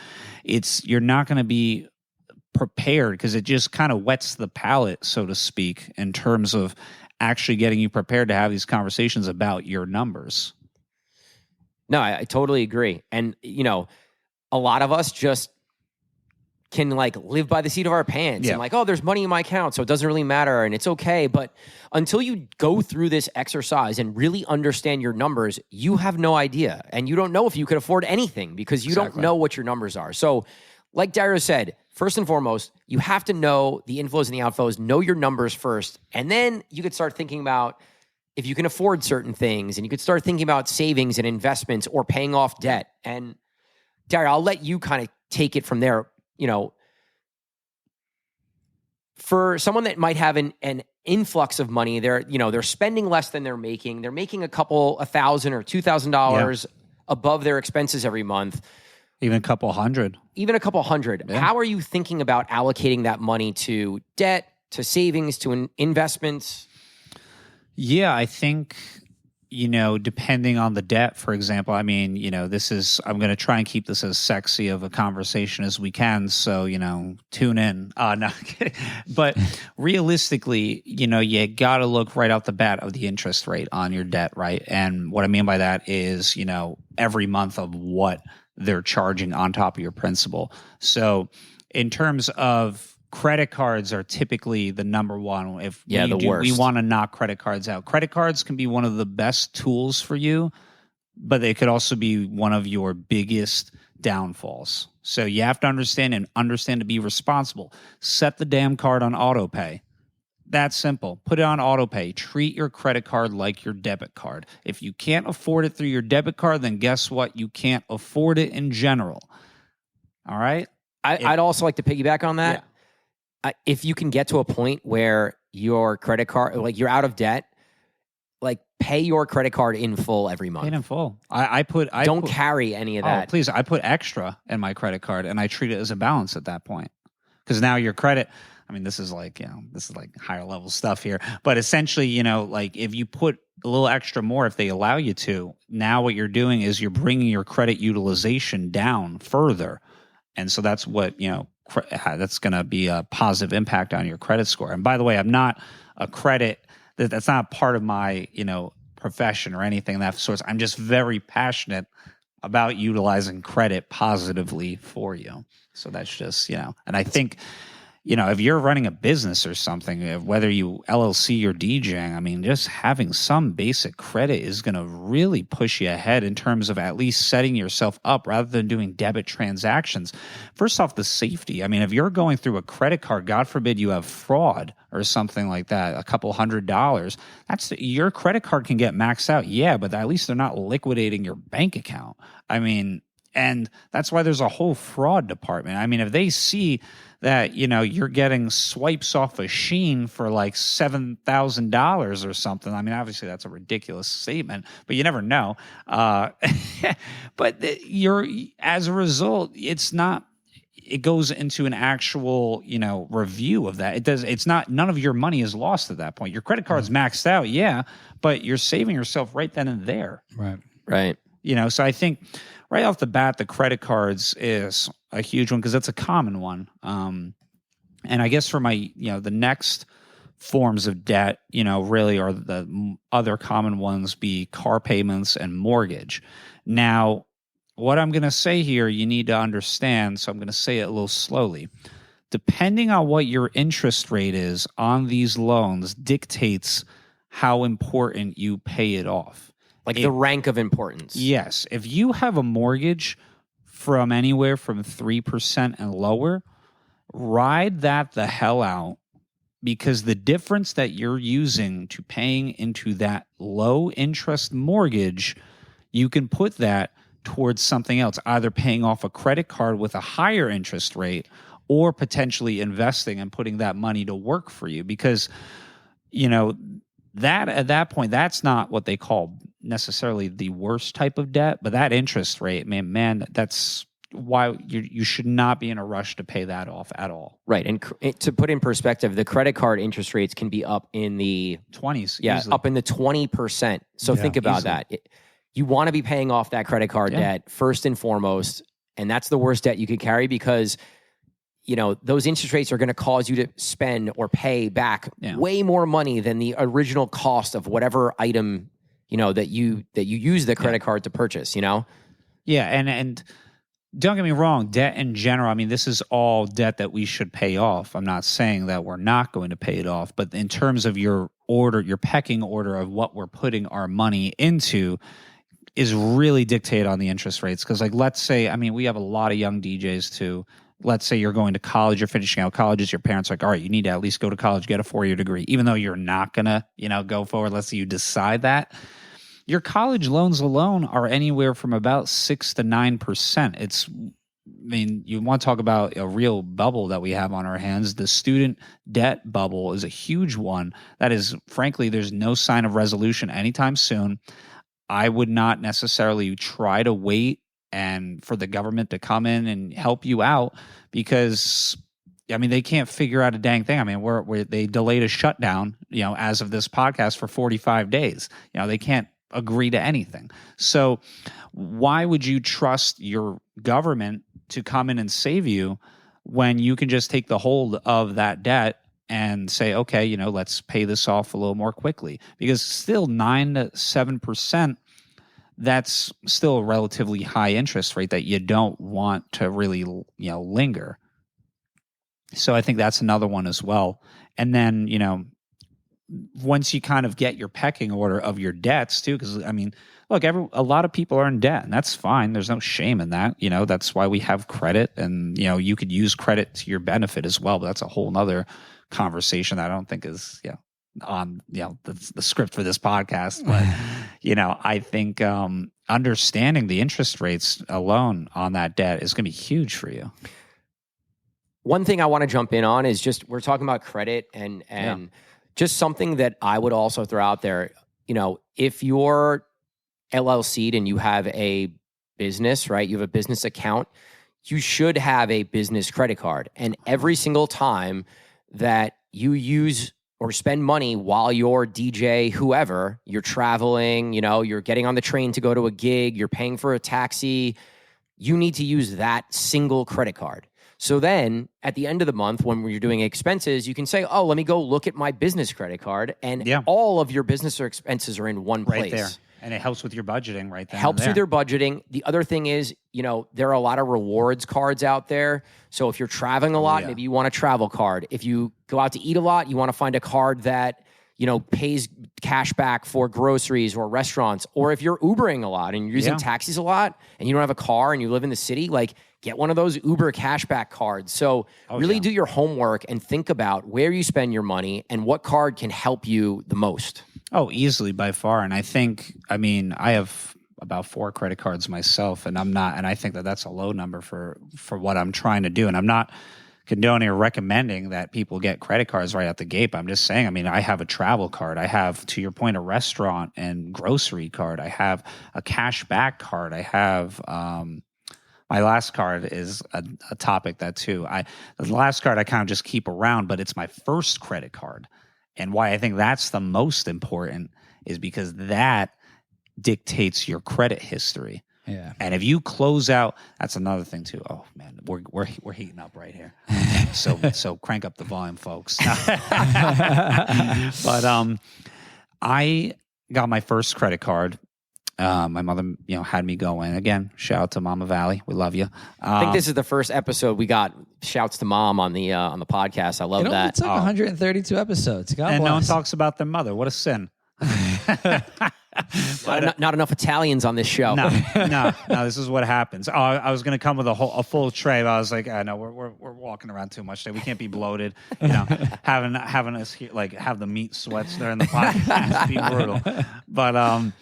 you're not going to be prepared, because it just kind of wets the palate, so to speak, in terms of actually getting you prepared to have these conversations about your numbers. No, I totally agree. And, a lot of us just can like live by the seat of our pants and like, oh, there's money in my account, so it doesn't really matter and it's okay. But until you go through this exercise and really understand your numbers, you have no idea. And you don't know if you could afford anything, because you don't know what your numbers are. So like Dario said, first and foremost, you have to know the inflows and the outflows, know your numbers first. And then you could start thinking about if you can afford certain things, and you could start thinking about savings and investments or paying off debt. And Dario, I'll let you kind of take it from there. For someone that might have an influx of money, they're spending less than they're making. They're making $1,000 or $2,000 above their expenses every month. Even a couple hundred. Yeah. How are you thinking about allocating that money to debt, to savings, to investments? Yeah, I think, depending on the debt, for example, I mean, I'm going to try and keep this as sexy of a conversation as we can. So, tune in. No, I'm kidding. But realistically, you got to look right out the bat of the interest rate on your debt, right? And what I mean by that is, every month of what they're charging on top of your principal. So in terms of credit cards are typically the number one. Worst. We want to knock credit cards out. Credit cards can be one of the best tools for you, but they could also be one of your biggest downfalls. So you have to understand to be responsible. Set the damn card on auto pay. That's simple. Put it on auto pay. Treat your credit card like your debit card. If you can't afford it through your debit card, then guess what? You can't afford it in general. All right? I'd also like to piggyback on that. Yeah. If you can get to a point where your credit card, like you're out of debt, like pay your credit card in full every month. Pay it in full. Don't carry any of that. Oh, please. I put extra in my credit card, and I treat it as a balance at that point. Because now your credit... I mean, this is like higher level stuff here. But essentially, like if you put a little extra more, if they allow you to, now what you're doing is you're bringing your credit utilization down further. And so that's what, that's going to be a positive impact on your credit score. And by the way, I'm not a credit, that's not part of my, profession or anything of that sort. I'm just very passionate about utilizing credit positively for you. So that's just, and I think... if you're running a business or something, whether you LLC or DJing, I mean, just having some basic credit is going to really push you ahead in terms of at least setting yourself up rather than doing debit transactions. First off, the safety. I mean, if you're going through a credit card, God forbid you have fraud or something like that, a couple $100, your credit card can get maxed out. Yeah, but at least they're not liquidating your bank account. I mean, and that's why there's a whole fraud department. I mean, if they see that, you're getting swipes off a Sheen for like $7,000 or something. I mean, obviously that's a ridiculous statement, but you never know. But as a result, it's not, it goes into an actual, review of that. It's not, none of your money is lost at that point. Your credit card's maxed out, yeah, but you're saving yourself right then and there. Right. So I think right off the bat, the credit cards is a huge one because that's a common one. And I guess for my, the next forms of debt, really are the other common ones be car payments and mortgage. Now, what I'm going to say here, you need to understand, so I'm going to say it a little slowly. Depending on what your interest rate is on these loans dictates how important you pay it off. Like the rank of importance. Yes. If you have a mortgage from anywhere from 3% and lower, ride that the hell out, because the difference that you're using to paying into that low interest mortgage, you can put that towards something else, either paying off a credit card with a higher interest rate or potentially investing and putting that money to work for you. Because, that at that point, that's not what they call necessarily the worst type of debt, but that interest rate, man, that's why you should not be in a rush to pay that off at all. Right. And to put in perspective, the credit card interest rates can be up in the 20s. Yeah, easily. Up in the 20%. So think about that. You want to be paying off that credit card debt first and foremost, and that's the worst debt you could carry because those interest rates are going to cause you to spend or pay back way more money than the original cost of whatever item that you use the credit card to purchase. Yeah, and don't get me wrong, debt in general, I mean, this is all debt that we should pay off. I'm not saying that we're not going to pay it off, but in terms of your pecking order of what we're putting our money into is really dictated on the interest rates. Because let's say, we have a lot of young DJs too. Let's say you're going to college, you're finishing out colleges, your parents are like, all right, you need to at least go to college, get a 4-year degree, even though you're not going to, go forward. Let's say you decide that. Your college loans alone are anywhere from about 6 to 9%. You want to talk about a real bubble that we have on our hands. The student debt bubble is a huge one. That is, frankly, there's no sign of resolution anytime soon. I would not necessarily try to wait and for the government to come in and help you out because, they can't figure out a dang thing. They delayed a shutdown, as of this podcast for 45 days. They can't agree to anything. So why would you trust your government to come in and save you when you can just take the hold of that debt and say, okay, let's pay this off a little more quickly? Because still 9 to 7%, that's still a relatively high interest rate that you don't want to really, linger. So I think that's another one as well. And then, once you kind of get your pecking order of your debts too, because look, a lot of people are in debt, and that's fine. There's no shame in that. That's why we have credit, and you could use credit to your benefit as well. But that's a whole nother conversation that I don't think is on the script for this podcast. But I think understanding the interest rates alone on that debt is going to be huge for you. One thing I want to jump in on is just we're talking about credit and just something that I would also throw out there. If you're LLC'd and you have a business, right? You have a business account, you should have a business credit card. And every single time that you use or spend money while you're DJ, whoever, you're traveling, you're getting on the train to go to a gig, you're paying for a taxi, you need to use that single credit card. So then at the end of the month, when you're doing expenses, you can say, oh, let me go look at my business credit card. And all of your business or expenses are in one place. Right there. And it helps with your budgeting right there. Helps with your budgeting. The other thing is, there are a lot of rewards cards out there. So if you're traveling a lot, maybe you want a travel card. If you go out to eat a lot, you want to find a card that, pays cash back for groceries or restaurants. Or if you're Ubering a lot and you're using taxis a lot and you don't have a car and you live in the city, get one of those Uber cashback cards. So really do your homework and think about where you spend your money and what card can help you the most. Oh, easily by far. And I think, I have about 4 credit cards myself, and I think that that's a low number for what I'm trying to do. And I'm not condoning or recommending that people get credit cards right out the gate. I'm just saying, I have a travel card. I have, to your point, a restaurant and grocery card. I have a cash back card. I have, My last card is a topic that too. The last card I kind of just keep around, but it's my first credit card. And why I think that's the most important is because that dictates your credit history. Yeah. And if you close out, that's another thing too. Oh man, we're heating up right here. So crank up the volume, folks. But I got my first credit card. My mother, had me go in. Again, shout out to Mama Valley. We love you. I think this is the first episode we got shouts to Mom on the podcast. I love that. It's like 132 episodes. God and bless. no one talks about their mother. What a sin. Not enough Italians on this show. No. This is what happens. I was going to come with a full tray, but I was like, no, we're walking around too much today. We can't be bloated. Having us here, like have the meat sweats during the podcast be brutal. But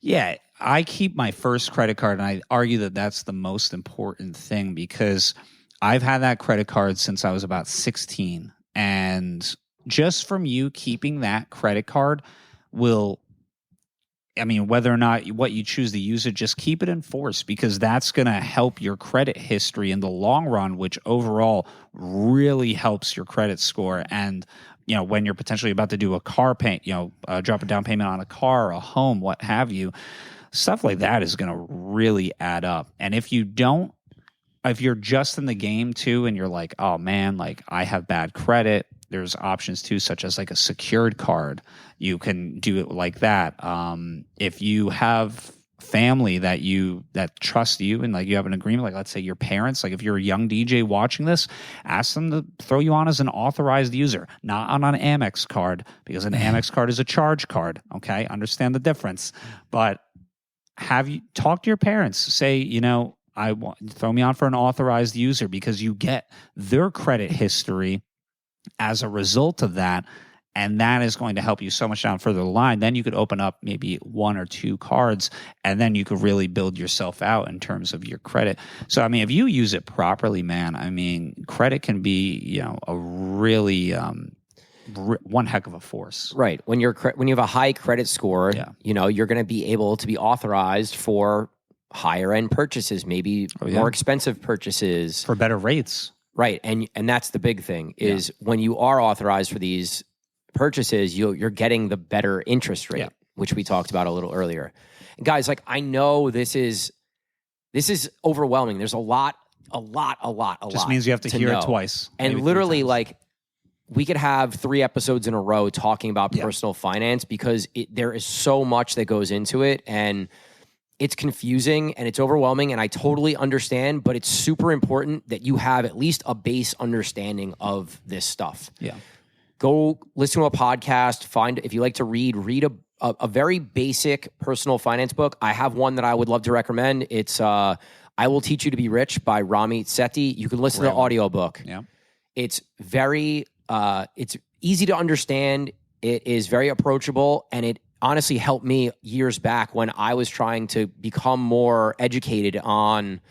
yeah, I keep my first credit card, and I argue that that's the most important thing because I've had that credit card since I was about 16, and just from you keeping that credit card will. Whether or not what you choose to use it, just keep it in force because that's going to help your credit history in the long run, which overall really helps your credit score. And, when you're potentially about to do a car drop a down payment on a car, a home, what have you, stuff like that is going to really add up. And if you're just in the game too, and you're like, oh man, like I have bad credit, there's options too, such as like a secured card. You can do it like that. If you have family that trust you and like you have an agreement, like let's say your parents, like if you're a young DJ watching this, ask them to throw you on as an authorized user, not on an Amex card, because an Amex card is a charge card. Okay, understand the difference. But have you talk to your parents? Say, throw me on for an authorized user because you get their credit history as a result of that, and that is going to help you so much down further the line. Then you could open up maybe 1 or 2 cards, and then you could really build yourself out in terms of your credit. So, if you use it properly, man, credit can be, a really one heck of a force. Right. When you have a high credit score, you're going to be able to be authorized for higher end purchases, maybe more expensive purchases for better rates. Right. And that's the big thing is when you are authorized for these purchases, you're getting the better interest rate, which we talked about a little earlier. And guys, like I know this is overwhelming. There's a lot. Just means you have to hear it twice. And literally like we could have 3 episodes in a row talking about personal finance because there is so much that goes into it, and it's confusing and it's overwhelming, and I totally understand, but it's super important that you have at least a base understanding of this stuff. Yeah. Go listen to a podcast, if you like to read a very basic personal finance book. I have one that I would love to recommend. It's I Will Teach You to Be Rich by Ramit Sethi. You can listen to the audiobook. Yeah. It's very it's easy to understand. It is very approachable, and it honestly helped me years back when I was trying to become more educated on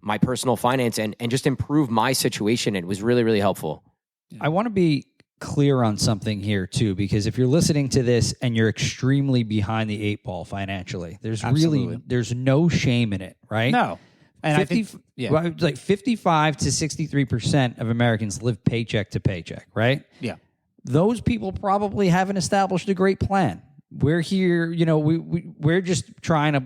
my personal finance and just improve my situation. It was really, really helpful. I want to be clear on something here too, because if you're listening to this and you're extremely behind the 8 ball financially, there's no shame in it, right? No. And 55 to 63% of Americans live paycheck to paycheck, right? Yeah. Those people probably haven't established a great plan. We're here, we're just trying to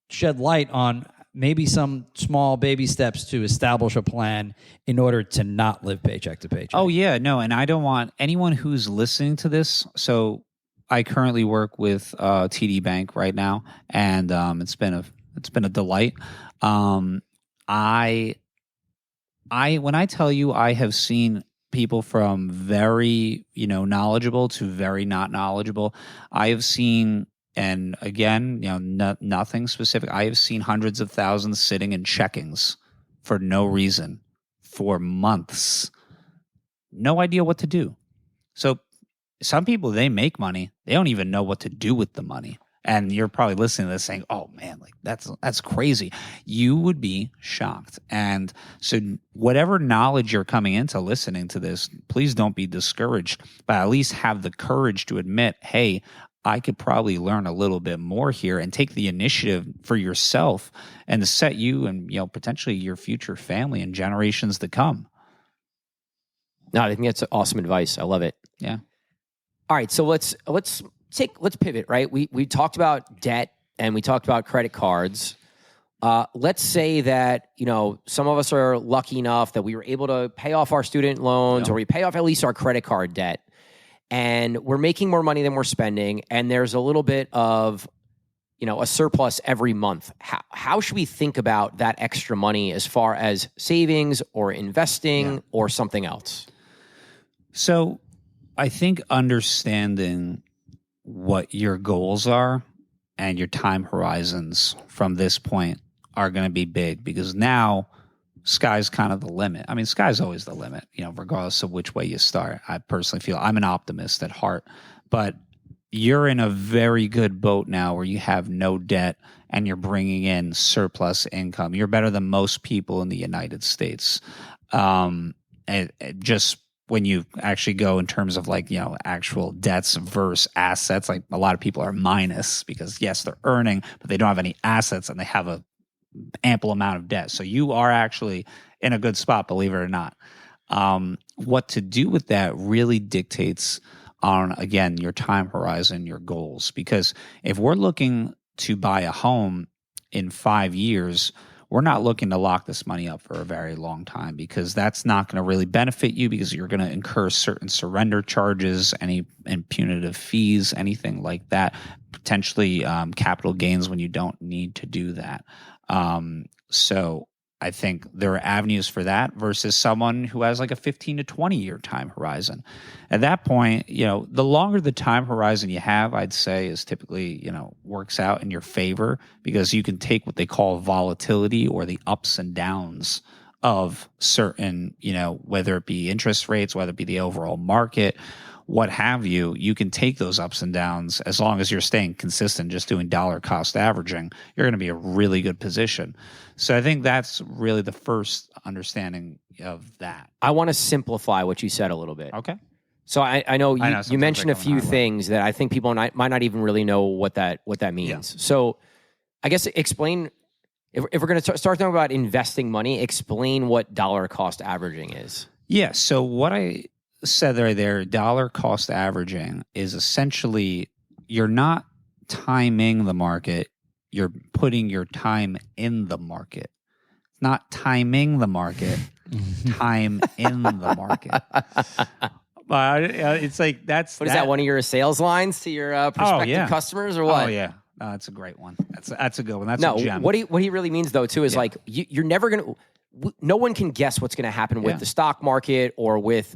shed light on maybe some small baby steps to establish a plan in order to not live paycheck to paycheck. Oh, yeah, no, and I don't want anyone who's listening to this. So I currently work with TD Bank right now, and it's been a delight. When I tell you I have seen people from very, knowledgeable to very not knowledgeable. I have seen, and again, nothing specific. I have seen hundreds of thousands sitting in checkings for no reason for months. No idea what to do. So some people, they make money. They don't even know what to do with the money. And you're probably listening to this saying, oh man, like that's crazy. You would be shocked. And so whatever knowledge you're coming into listening to this, please don't be discouraged, but at least have the courage to admit, hey, I could probably learn a little bit more here and take the initiative for yourself and to set you and, potentially your future family and generations to come. No, I think that's awesome advice. I love it. Yeah. All right, so let's pivot, right? We talked about debt and we talked about credit cards. Let's say that, some of us are lucky enough that we were able to pay off our student loans or we pay off at least our credit card debt, and we're making more money than we're spending, and there's a little bit of, a surplus every month. How should we think about that extra money as far as savings or investing or something else? So I think understanding what your goals are and your time horizons from this point are going to be big, because now sky's kind of the limit. I mean, sky's always the limit, regardless of which way you start. I personally feel I'm an optimist at heart, but you're in a very good boat now where you have no debt and you're bringing in surplus income. You're better than most people in the United States. And just when you actually go in terms of actual debts versus assets, like a lot of people are minus because yes, they're earning, but they don't have any assets and they have a ample amount of debt. So you are actually in a good spot, believe it or not. What to do with that really dictates on, again, your time horizon, your goals. Because if we're looking to buy a home in 5 years, we're not looking to lock this money up for a very long time, because that's not going to really benefit you, because you're going to incur certain surrender charges, and punitive fees, anything like that, potentially capital gains when you don't need to do that. So I think there are avenues for that versus someone who has like a 15 to 20 year time horizon. At that point, the longer the time horizon you have, I'd say is typically, works out in your favor, because you can take what they call volatility or the ups and downs of certain, whether it be interest rates, whether it be the overall market, what have you. You can take those ups and downs as long as you're staying consistent, just doing dollar cost averaging. You're going to be a really good position. So I think that's really the first understanding of that. I want to simplify what you said a little bit. Okay. So I know you mentioned a few things that I think people might not even really know what that means. Yeah. So I guess explain, if we're going to start talking about investing money, explain what dollar cost averaging is. Yeah. So what I said right there, dollar cost averaging is essentially you're not timing the market, you're putting your time in the market. Not timing the market, time in the market. It's like that's. What is that? One of your sales lines to your prospective customers, or what? Oh yeah, that's a great one. That's a good one. That's no. A gem. What he really means though too is like you're never gonna. No one can guess what's going to happen with the stock market or with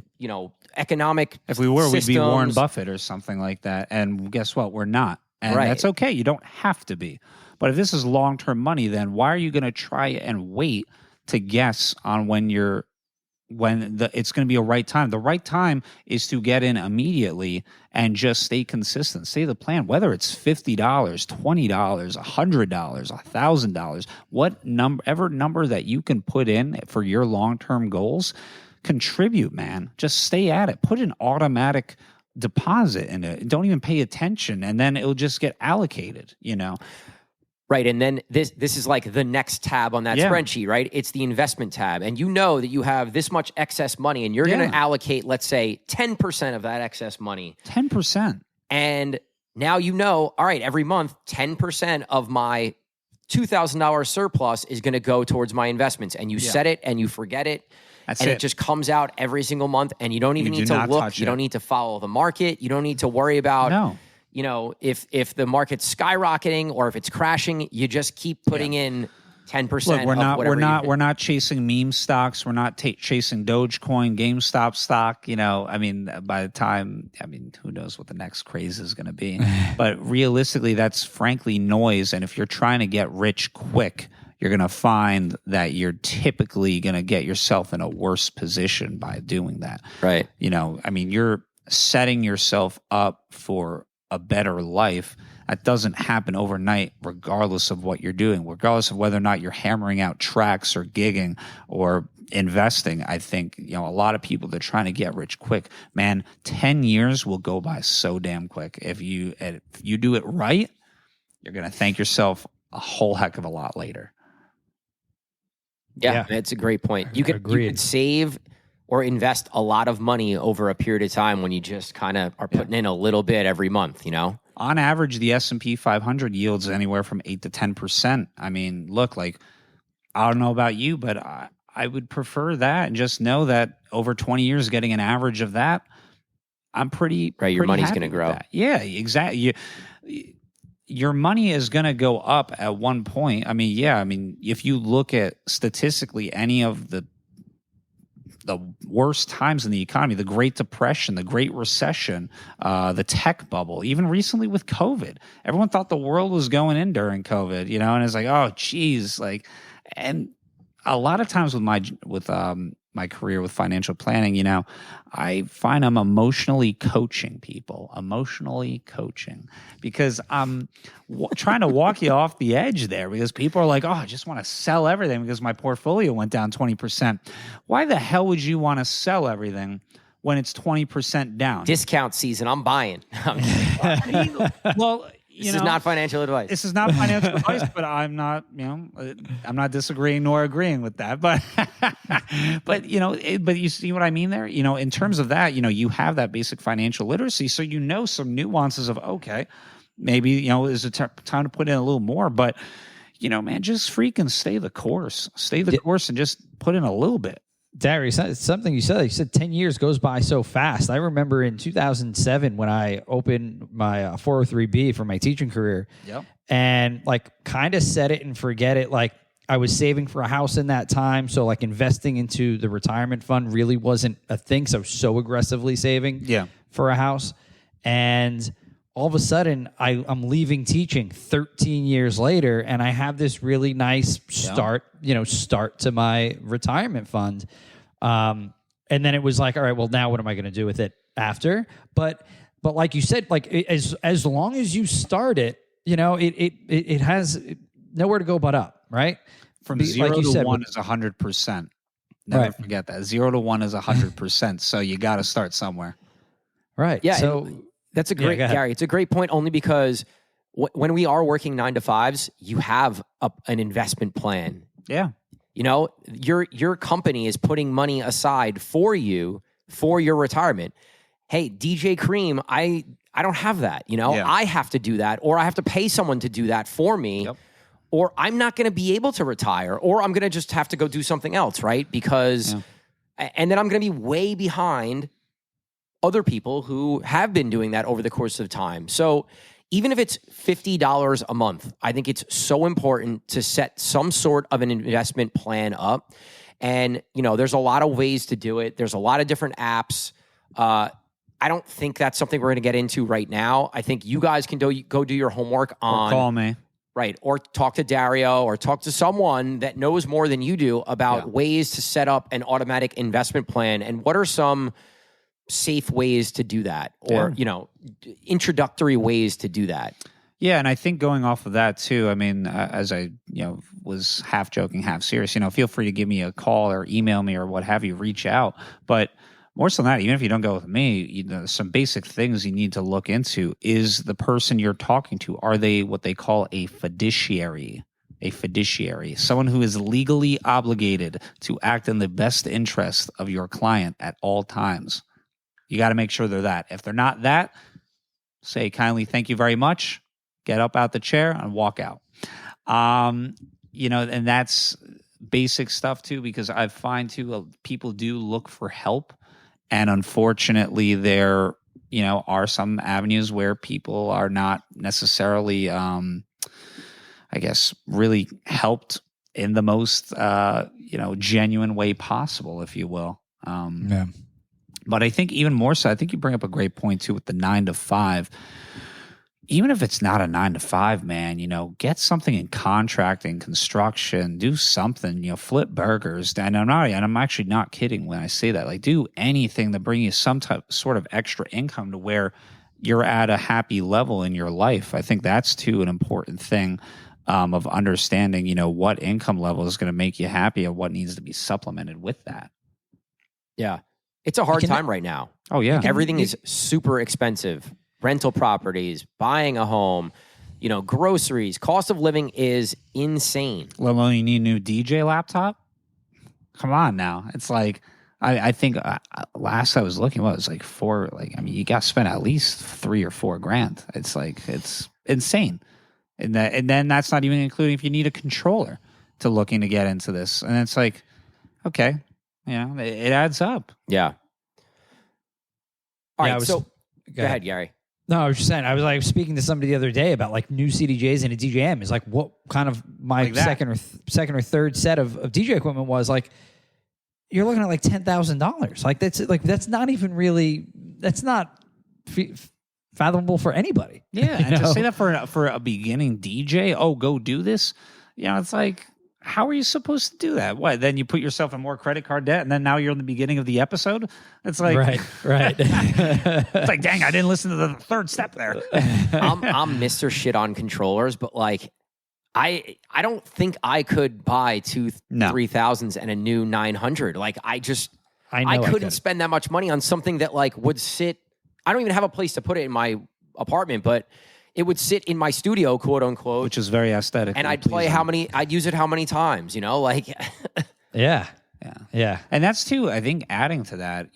economic. If we were, systems. We'd be Warren Buffett or something like that. And guess what? We're not. And that's okay. You don't have to be. But if this is long-term money, then why are you going to try and wait to guess on when it's going to be a right time? The right time is to get in immediately and just stay consistent. Stay the plan, whether it's $50, $20, $100, $1,000, whatever number that you can put in for your long-term goals, contribute, man. Just stay at it. Put an automatic deposit in it. Don't even pay attention, and then it'll just get allocated, Right, and then this is like the next tab on that spreadsheet, right? It's the investment tab, and you know that you have this much excess money, and you're going to allocate, let's say, 10% of that excess money. 10%. And now all right, every month, 10% of my $2,000 surplus is going to go towards my investments, and you set it, and you forget it, it just comes out every single month, and you don't even need to look. You don't need to follow the market. You don't need to worry about... No. If the market's skyrocketing or if it's crashing, you just keep putting in 10%. Look, we're not chasing meme stocks. We're not chasing Dogecoin, GameStop stock. By the time, who knows what the next craze is going to be? But realistically, that's frankly noise. And if you're trying to get rich quick, you're going to find that you're typically going to get yourself in a worse position by doing that. Right. You're setting yourself up for a better life that doesn't happen overnight, regardless of what you're doing, regardless of whether or not you're hammering out tracks or gigging or investing. I think, a lot of people, they're trying to get rich quick. Man, 10 years will go by so damn quick. If you do it right, you're going to thank yourself a whole heck of a lot later. Yeah, that's a great point. You could save or invest a lot of money over a period of time when you just kind of are putting in a little bit every month, On average, the S&P 500 yields anywhere from 8 to 10%. I mean, look, like, I don't know about you, but I would prefer that, and just know that over 20 years, getting an average of that, I'm pretty right. Your money's going to grow. That. Yeah, exactly. Your money is going to go up at one point. I mean, if you look at statistically any of the worst times in the economy, the Great Depression, the Great Recession, the tech bubble, even recently with COVID, everyone thought the world was going in during COVID, and it's like, oh, geez, like, and a lot of times with my career with financial planning, I find I'm emotionally coaching people, because I'm trying to walk you off the edge there, because people are like, oh, I just want to sell everything because my portfolio went down 20%. Why the hell would you want to sell everything when it's 20% down? Discount season, I'm buying. Well, this is not financial advice. This is not financial advice, but I'm not, I'm not disagreeing nor agreeing with that. But, but you see what I mean there? In terms of that, you have that basic financial literacy. So, some nuances of, okay, maybe, is it time to put in a little more, but, man, just freaking stay the course and just put in a little bit. Dario, something you said 10 years goes by so fast. I remember in 2007 when I opened my 403B for my teaching career, and kind of set it and forget it. Like, I was saving for a house in that time, so investing into the retirement fund really wasn't a thing. So I was so aggressively saving for a house, and all of a sudden I'm leaving teaching 13 years later, and I have this really nice start to my retirement fund. And then it was like, all right, well, now what am I going to do with it after? But like you said, as long as you start it, it has nowhere to go but up, right? From 0 to 1 is 100%. Never forget that. 0 to 1 is 100%. So you got to start somewhere. Right. Yeah. So that's a great, Gary. It's a great point, only because when we are working 9 to 5s, you have an investment plan. Yeah. Your company is putting money aside for you for your retirement. Hey, DJ Kareem, I don't have that. I have to do that, or I have to pay someone to do that for me, or I'm not going to be able to retire, or I'm going to just have to go do something else, right? Because, and then I'm going to be way behind other people who have been doing that over the course of time. So even if it's $50 a month, I think it's so important to set some sort of an investment plan up. And, there's a lot of ways to do it. There's a lot of different apps. I don't think that's something we're going to get into right now. I think you guys can go do your homework on... Or call me. Right. Or talk to Dario, or talk to someone that knows more than you do about ways to set up an automatic investment plan, and what are some safe ways to do that, or introductory ways to do that. Yeah, and I think going off of that too, I mean, as I was half joking, half serious, feel free to give me a call or email me or what have you, reach out. But more so than that, even if you don't go with me, some basic things you need to look into. Is the person you're talking to, are they what they call a fiduciary? A fiduciary, someone who is legally obligated to act in the best interest of your client at all times. You got to make sure they're that. If they're not that, say kindly, thank you very much, get up out the chair and walk out. And that's basic stuff too, because I find too, people do look for help. And unfortunately, there, are some avenues where people are not necessarily, really helped in the most, genuine way possible, if you will. But I think even more so, I think you bring up a great point too with the 9 to 5. Even if it's not a 9 to 5, man, get something in contracting, construction, do something, flip burgers. And I'm actually not kidding when I say that. Do anything to bring you some sort of extra income, to where you're at a happy level in your life. I think that's too an important thing of understanding, what income level is going to make you happy and what needs to be supplemented with that. Yeah. It's a hard time right now. Oh, yeah. Everything is super expensive. Rental properties, buying a home, groceries, cost of living is insane. Well, you need a new DJ laptop? Come on now. It's like, I think last I was looking, it was like you got to spend at least $3 or $4 grand. It's like, it's insane. And then that's not even including if you need a controller to looking to get into this. And it's like, okay, it adds up. Yeah. All right, go ahead, Gary. No, I was just saying, I was like speaking to somebody the other day about like new CDJs and a DJM. Is like what kind of my second or third set of DJ equipment was like. You're looking at like $10,000. Like that's not even really, that's not fathomable for anybody. Yeah, and to say that for a beginning DJ, go do this. It's like, how are you supposed to do that? What? Then you put yourself in more credit card debt, and then now you're in the beginning of the episode. It's like right. It's like, dang, I didn't listen to the third step there. I'm Mr. Shit on controllers, but like. I don't think I could buy 3,000s and a new 900. Like I couldn't spend that much money on something that like would sit. I don't even have a place to put it in my apartment, but it would sit in my studio, quote unquote, which is very aesthetic. And I'd play I'd use it how many times, like. Yeah. And that's too, I think adding to that,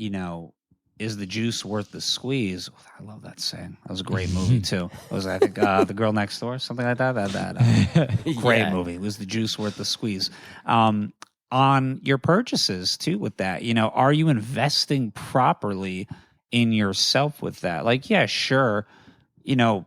is the juice worth the squeeze? I love that saying. That was a great movie too. Was I think The Girl Next Door, something like that. Great movie. Was the juice worth the squeeze? On your purchases too, with that, are you investing properly in yourself with that? Like, yeah, sure. I'm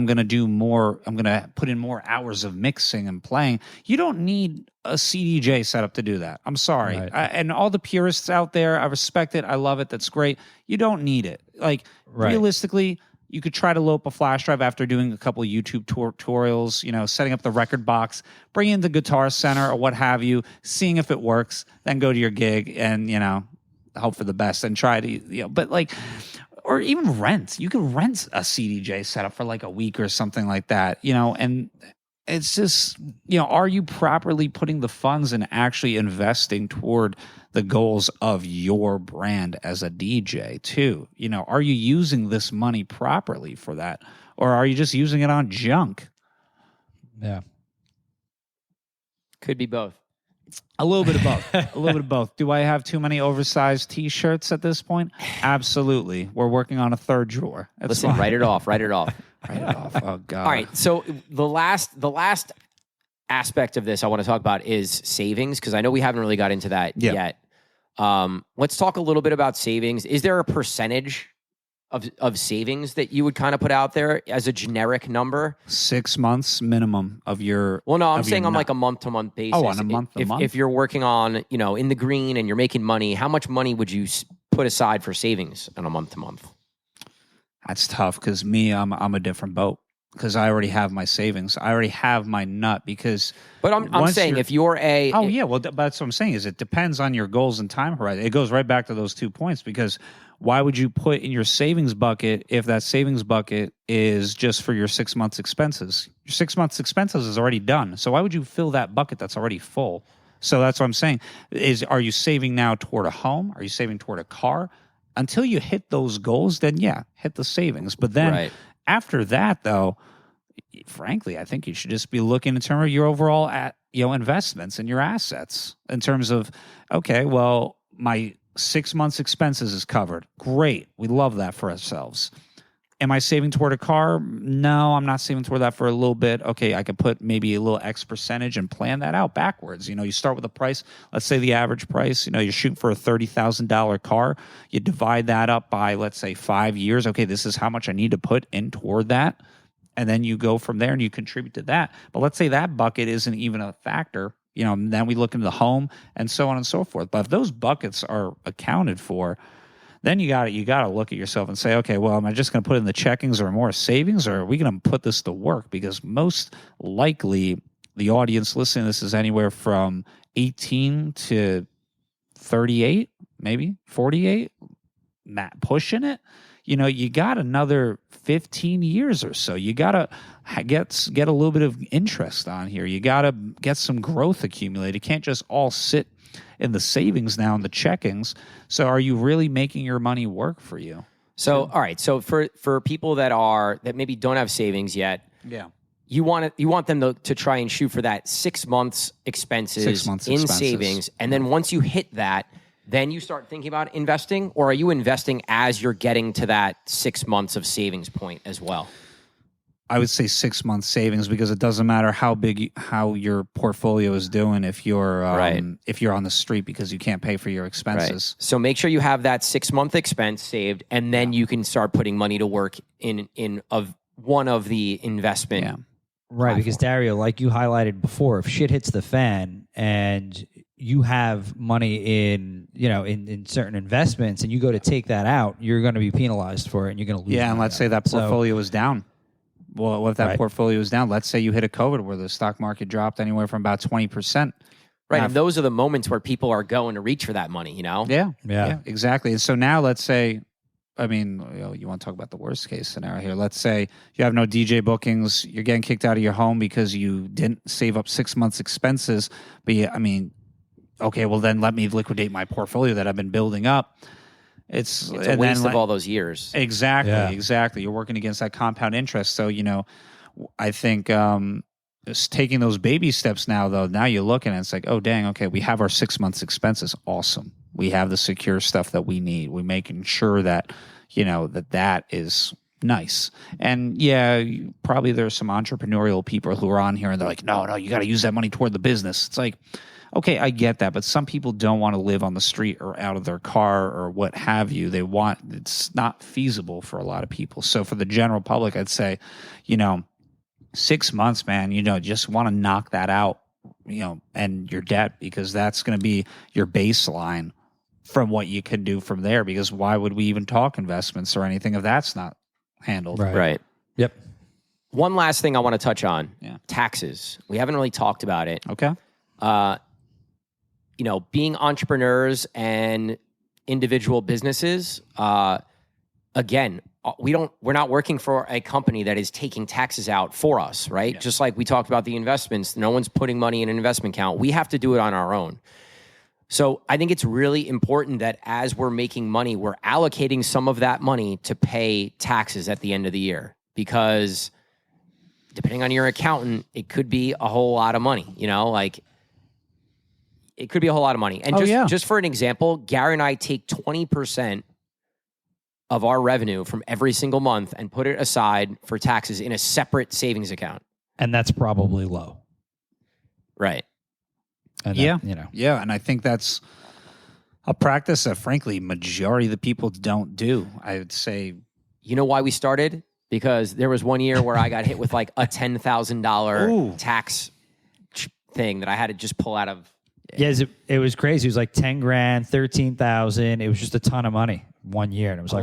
going to do more. I'm going to put in more hours of mixing and playing. You don't need a CDJ setup to do that. I'm sorry. Right. And all the purists out there, I respect it. I love it. That's great. You don't need it. Like, realistically, you could try to load up a flash drive after doing a couple of YouTube tutorials, setting up the record box, bring in the Guitar Center or what have you, seeing if it works, then go to your gig and, hope for the best and try to, but like... Or even rent. You can rent a CDJ setup for like a week or something like that, and it's just, are you properly putting the funds and actually investing toward the goals of your brand as a DJ too? Are you using this money properly for that? Or are you just using it on junk? Yeah. Could be both. A little bit of both. A little bit of both. Do I have too many oversized T-shirts at this point? Absolutely. We're working on a third drawer. Listen, write it off. Write it off. Write it off. Oh, God. All right. So the last aspect of this I want to talk about is savings, because I know we haven't really got into that yet. Let's talk a little bit about savings. Is there a percentage of savings that you would kind of put out there as a generic number? 6 months minimum of your... Well, no, I'm saying on like a month-to-month basis. Oh, on a month-to-month? If you're working on, in the green and you're making money, how much money would you put aside for savings on a month-to-month? That's tough because I'm a different boat. Because I already have my savings. I already have my nut because... But I'm saying if you're a... Oh, yeah. Well, that's what I'm saying is it depends on your goals and time horizon. It goes right back to those 2 points because why would you put in your savings bucket if that savings bucket is just for your 6 months expenses? Your 6 months expenses is already done. So why would you fill that bucket that's already full? So that's what I'm saying. Are you saving now toward a home? Are you saving toward a car? Until you hit those goals, then yeah, hit the savings. But then after that, though, frankly, I think you should just be looking in terms of your overall investments and your assets in terms of, okay, well, my 6 months expenses is covered. Great. We love that for ourselves. Am I saving toward a car? No, I'm not saving toward that for a little bit. Okay, I could put maybe a little X percentage and plan that out backwards. You start with a price. Let's say the average price, you're shooting for a $30,000 car. You divide that up by, let's say, 5 years. Okay, this is how much I need to put in toward that. And then you go from there and you contribute to that. But let's say that bucket isn't even a factor. Then we look into the home and so on and so forth. But if those buckets are accounted for, then you got to look at yourself and say, okay, well, am I just going to put in the checkings or more savings, or are we going to put this to work? Because most likely the audience listening to this is anywhere from 18 to 38, maybe 48, pushing it. you got another 15 years or so. You got to get a little bit of interest on here. You got to get some growth accumulated. It can't just all sit in the savings now and the checkings. So are you really making your money work for you? So, all right. So for people that maybe don't have savings yet, Yeah. you want them to try and shoot for that 6 months expenses in savings. And then once you hit that, then you start thinking about investing, or are you investing as you're getting to that 6 months of savings point as well? I would say 6 months savings, because it doesn't matter how your portfolio is doing if you're if you're on the street because you can't pay for your expenses. Right. So make sure you have that 6 month expense saved, and then you can start putting money to work in one of the investment. Yeah. Right, because Dario, like you highlighted before, if shit hits the fan and you have money in certain investments and you go to take that out, you're going to be penalized for it and you're going to lose. Yeah, and let's say that portfolio is down. Well, what if that portfolio is down? Let's say you hit a COVID where the stock market dropped anywhere from about 20%. Right, and those are the moments where people are going to reach for that money, you know? Yeah, exactly. And so now let's say, I mean, you want to talk about the worst case scenario here. Let's say you have no DJ bookings, you're getting kicked out of your home because you didn't save up 6 months expenses. But okay, well then let me liquidate my portfolio that I've been building up. It's a waste of all those years. Exactly. You're working against that compound interest. So, I think just taking those baby steps now, though, now you're looking and it's like, oh, dang, okay, we have our 6 months expenses. Awesome. We have the secure stuff that we need. We're making sure that, that is nice. And yeah, probably there's some entrepreneurial people who are on here and they're like, no, you got to use that money toward the business. It's like, okay, I get that, but some people don't want to live on the street or out of their car or what have you. It's not feasible for a lot of people. So for the general public, I'd say, 6 months, man, just want to knock that out, and your debt, because that's going to be your baseline from what you can do from there. Because why would we even talk investments or anything if that's not handled? Right. Yep. One last thing I want to touch on. Yeah. Taxes. We haven't really talked about it. Okay. Being entrepreneurs and individual businesses, again, we're not working for a company that is taking taxes out for us, right? Yeah. Just like we talked about the investments, no one's putting money in an investment account. We have to do it on our own. So I think it's really important that as we're making money, we're allocating some of that money to pay taxes at the end of the year, because depending on your accountant, it could be a whole lot of money, it could be a whole lot of money. And just for an example, Gary and I take 20% of our revenue from every single month and put it aside for taxes in a separate savings account. And that's probably low. Right. And yeah. And I think that's a practice that, frankly, majority of the people don't do. I would say. You know why we started? Because there was one year where I got hit with like a $10,000 tax thing that I had to just pull out of. Yeah, it was crazy. It was like 10 grand, 13,000. It was just a ton of money 1 year. And it was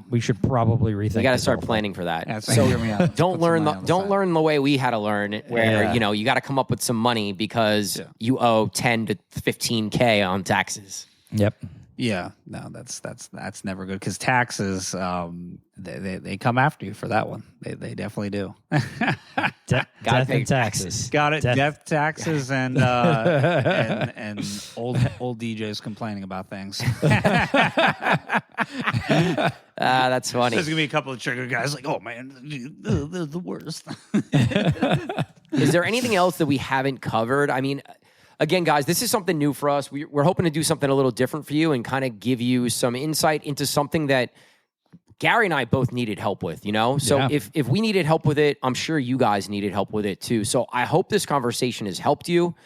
we should probably rethink. We got to start planning for that. Yeah, so hear me out. Don't learn the way we had to learn, where you got to come up with some money because you owe 10 to 15K on taxes. Yep. Yeah, no, that's never good, because taxes, they come after you for that one. They definitely do. Death and taxes. Got it. Death, taxes, and old DJs complaining about things. That's funny. There's gonna be a couple of trigger guys like, oh man, they're the worst. Is there anything else that we haven't covered? I mean, again, guys, this is something new for us. We're hoping to do something a little different for you and kind of give you some insight into something that Gary and I both needed help with, So if we needed help with it, I'm sure you guys needed help with it too. So I hope this conversation has helped you.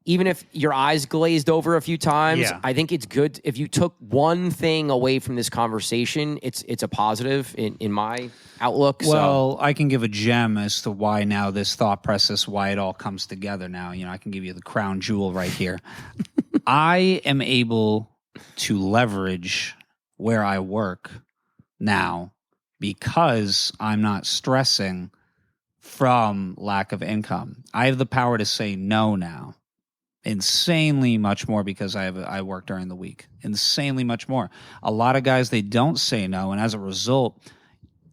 Even if your eyes glazed over a few times, I think it's good if you took one thing away from this conversation. It's a positive in my outlook. Well, I can give a gem as to why now this thought process, why it all comes together now. I can give you the crown jewel right here. I am able to leverage where I work now because I'm not stressing from lack of income. I have the power to say no now. insanely much more because I work during the week. Insanely much more. A lot of guys, they don't say no, and as a result,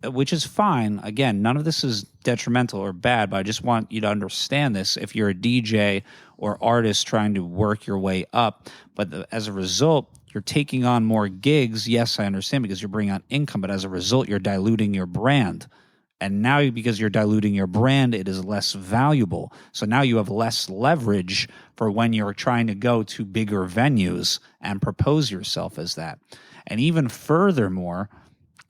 which is fine. Again, none of this is detrimental or bad, but I just want you to understand this. If you're a DJ or artist trying to work your way up, but as a result, you're taking on more gigs. Yes, I understand, because you're bringing on income, but as a result, you're diluting your brand. And now, because you're diluting your brand, it is less valuable. So now you have less leverage for when you're trying to go to bigger venues and propose yourself as that. And even furthermore,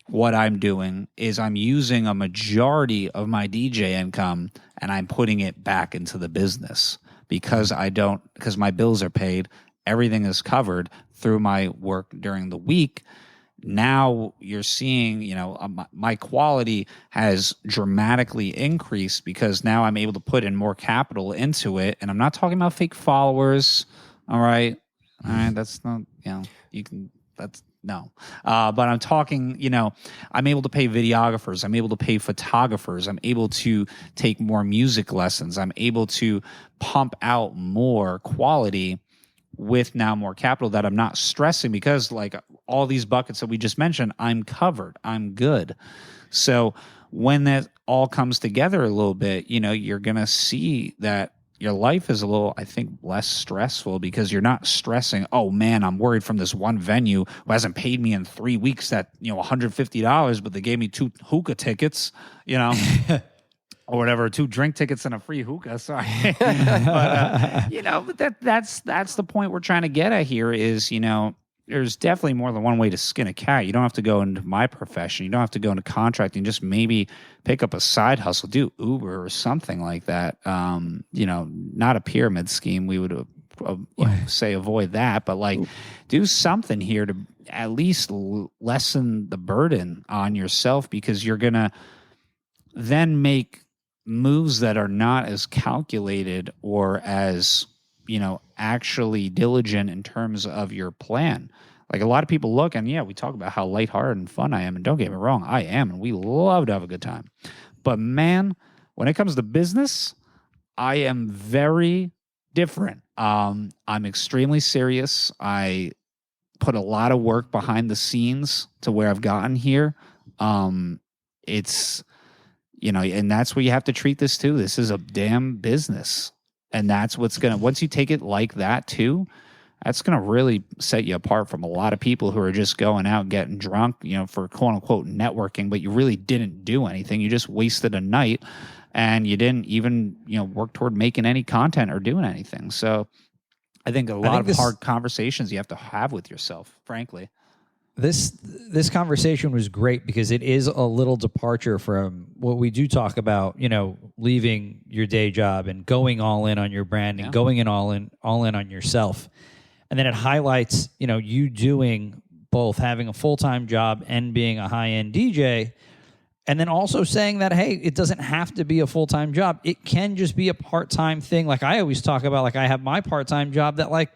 what I'm doing is I'm using a majority of my DJ income and I'm putting it back into the business because my bills are paid, everything is covered through my work during the week. Now you're seeing, my quality has dramatically increased because now I'm able to put in more capital into it. And I'm not talking about fake followers. All right. That's not, you can, that's, no. But I'm talking, I'm able to pay videographers. I'm able to pay photographers. I'm able to take more music lessons. I'm able to pump out more quality with now more capital that I'm not stressing because like all these buckets that we just mentioned, I'm covered. I'm good. So when that all comes together a little bit, you're going to see that your life is a little, I think, less stressful because you're not stressing, oh man, I'm worried from this one venue who hasn't paid me in 3 weeks that, $150, but they gave me 2 hookah tickets, or whatever, 2 drink tickets and a free hookah. Sorry. but that's the point we're trying to get at here is, there's definitely more than one way to skin a cat. You don't have to go into my profession. You don't have to go into contracting. Just maybe pick up a side hustle, do Uber or something like that. Not a pyramid scheme. We would say avoid that, but like do something here to at least lessen the burden on yourself because you're going to then make moves that are not as calculated or as actually diligent in terms of your plan. Like a lot of people look and we talk about how lighthearted and fun I am. And don't get me wrong, I am. And we love to have a good time. But man, when it comes to business, I am very different. I'm extremely serious. I put a lot of work behind the scenes to where I've gotten here. It's, and that's where you have to treat this too. This is a damn business. And that's what's going to, once you take it like that too, that's going to really set you apart from a lot of people who are just going out getting drunk, for quote unquote networking, but you really didn't do anything. You just wasted a night and you didn't even, work toward making any content or doing anything. So I think a lot of hard conversations you have to have with yourself, frankly. This conversation was great because it is a little departure from what we do talk about, leaving your day job and going all in on your brand and going all in on yourself. And then it highlights, you doing both, having a full-time job and being a high-end DJ. And then also saying that, hey, it doesn't have to be a full-time job. It can just be a part-time thing. Like I always talk about, like I have my part-time job that like,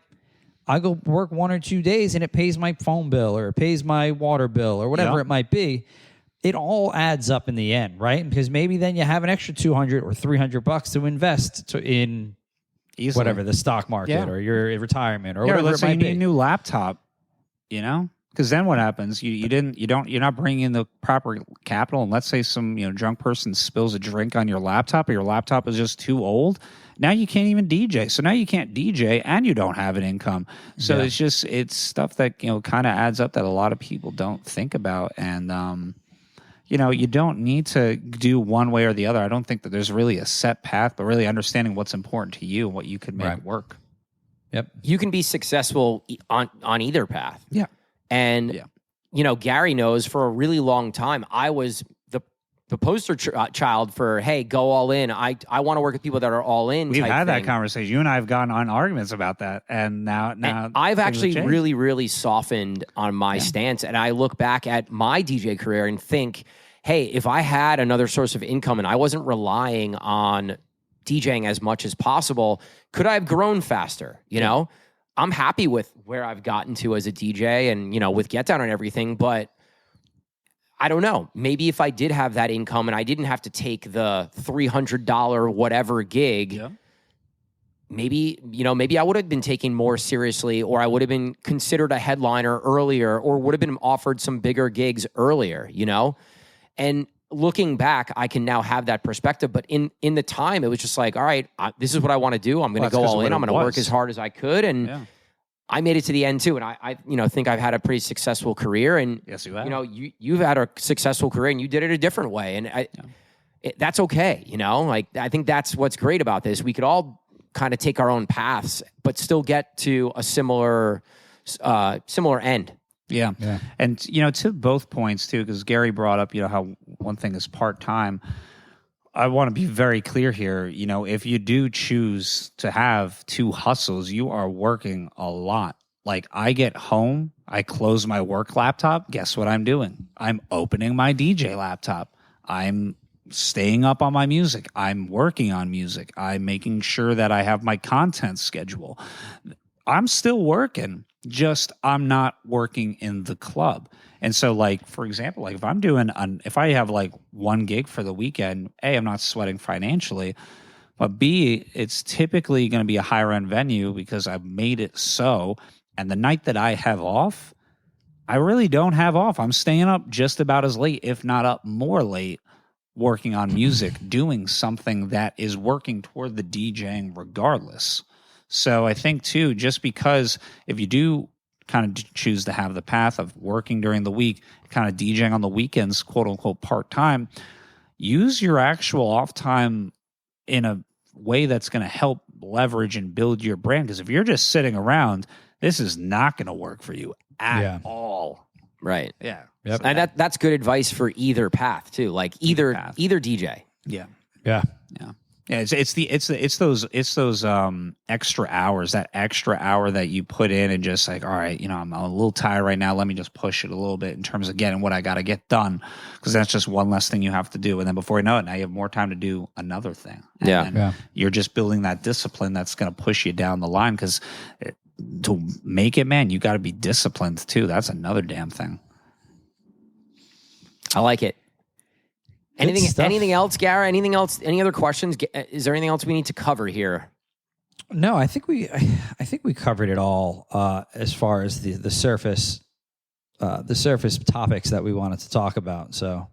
I go work 1 or 2 days and it pays my phone bill or it pays my water bill or whatever it might be. It all adds up in the end, right? Because maybe then you have an extra $200 or $300 to invest in easily, whatever, the stock market or your retirement or whatever. Let's it say might you need be. a new laptop, because then what happens? You're not bringing in the proper capital, and let's say some drunk person spills a drink on your laptop, or your laptop is just too old. Now you can't even DJ. So now you can't DJ and you don't have an income. So it's stuff that, kind of adds up that a lot of people don't think about. And, you don't need to do one way or the other. I don't think that there's really a set path, but really understanding what's important to you and what you could make work. Yep. You can be successful on either path. Yeah. And, Gary knows for a really long time, I was the poster child for, hey, go all in. I want to work with people that are all in. We've had that conversation. You and I have gotten on arguments about that. And now and I've actually really, really softened on my stance. And I look back at my DJ career and think, hey, if I had another source of income and I wasn't relying on DJing as much as possible, could I have grown faster? I'm happy with where I've gotten to as a DJ and, with Get Down and everything, but I don't know. Maybe if I did have that income and I didn't have to take the $300 whatever gig, maybe I would have been taken more seriously, or I would have been considered a headliner earlier, or would have been offered some bigger gigs earlier, And looking back, I can now have that perspective. But in the time, it was just like, all right, this is what I want to do. I'm going to go all in. I'm going to work as hard as I could. And I made it to the end too. And I think I've had a pretty successful career. And yes, you have. You've had a successful career, and you did it a different way. And that's okay. Like, I think that's what's great about this. We could all kind of take our own paths, but still get to a similar end. Yeah. And, to both points too, because Gary brought up, how one thing is part-time. I want to be very clear here. If you do choose to have two hustles, you are working a lot. Like, I get home, I close my work laptop. Guess what I'm doing? I'm opening my DJ laptop. I'm staying up on my music. I'm working on music. I'm making sure that I have my content schedule. I'm still working, just I'm not working in the club. And so, like, for example, like if I have like one gig for the weekend, A, I'm not sweating financially, but B, it's typically going to be a higher end venue because I've made it so. And the night that I have off, I really don't have off. I'm staying up just about as late, if not up more late, working on music, doing something that is working toward the DJing regardless. So I think too, just because if you do kind of choose to have the path of working during the week, kind of DJing on the weekends, quote unquote, part-time, use your actual off time in a way that's going to help leverage and build your brand. Because if you're just sitting around, this is not going to work for you at all. Right. Yeah. Yep. And that's good advice for either path too. Like either DJ. Yeah. Yeah. Yeah. Yeah, it's those extra hours, that extra hour that you put in, and just like, all right, I'm a little tired right now. Let me just push it a little bit in terms of getting what I got to get done, because that's just one less thing you have to do. And then before you know it, now you have more time to do another thing. And you're just building that discipline that's going to push you down the line, because to make it, man, you got to be disciplined too. That's another damn thing. I like it. Anything else, Gara? Anything else? Any other questions? Is there anything else we need to cover here? No, I think we covered it all as far as the surface topics that we wanted to talk about. So,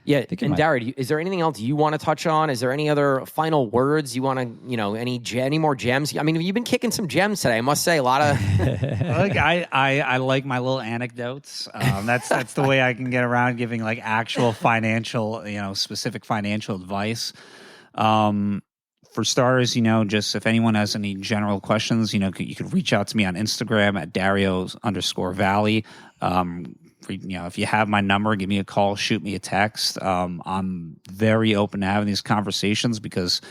yeah. And Dario, is there anything else you want to touch on? Is there any other final words you want to, any more gems? I mean, you've been kicking some gems today. I must say, a lot of. Look, I like my little anecdotes. That's the way I can get around giving like actual financial, specific financial advice. For starters, just if anyone has any general questions, you could reach out to me on Instagram at Dario_Valli. If you have my number, give me a call, shoot me a text. I'm very open to having these conversations because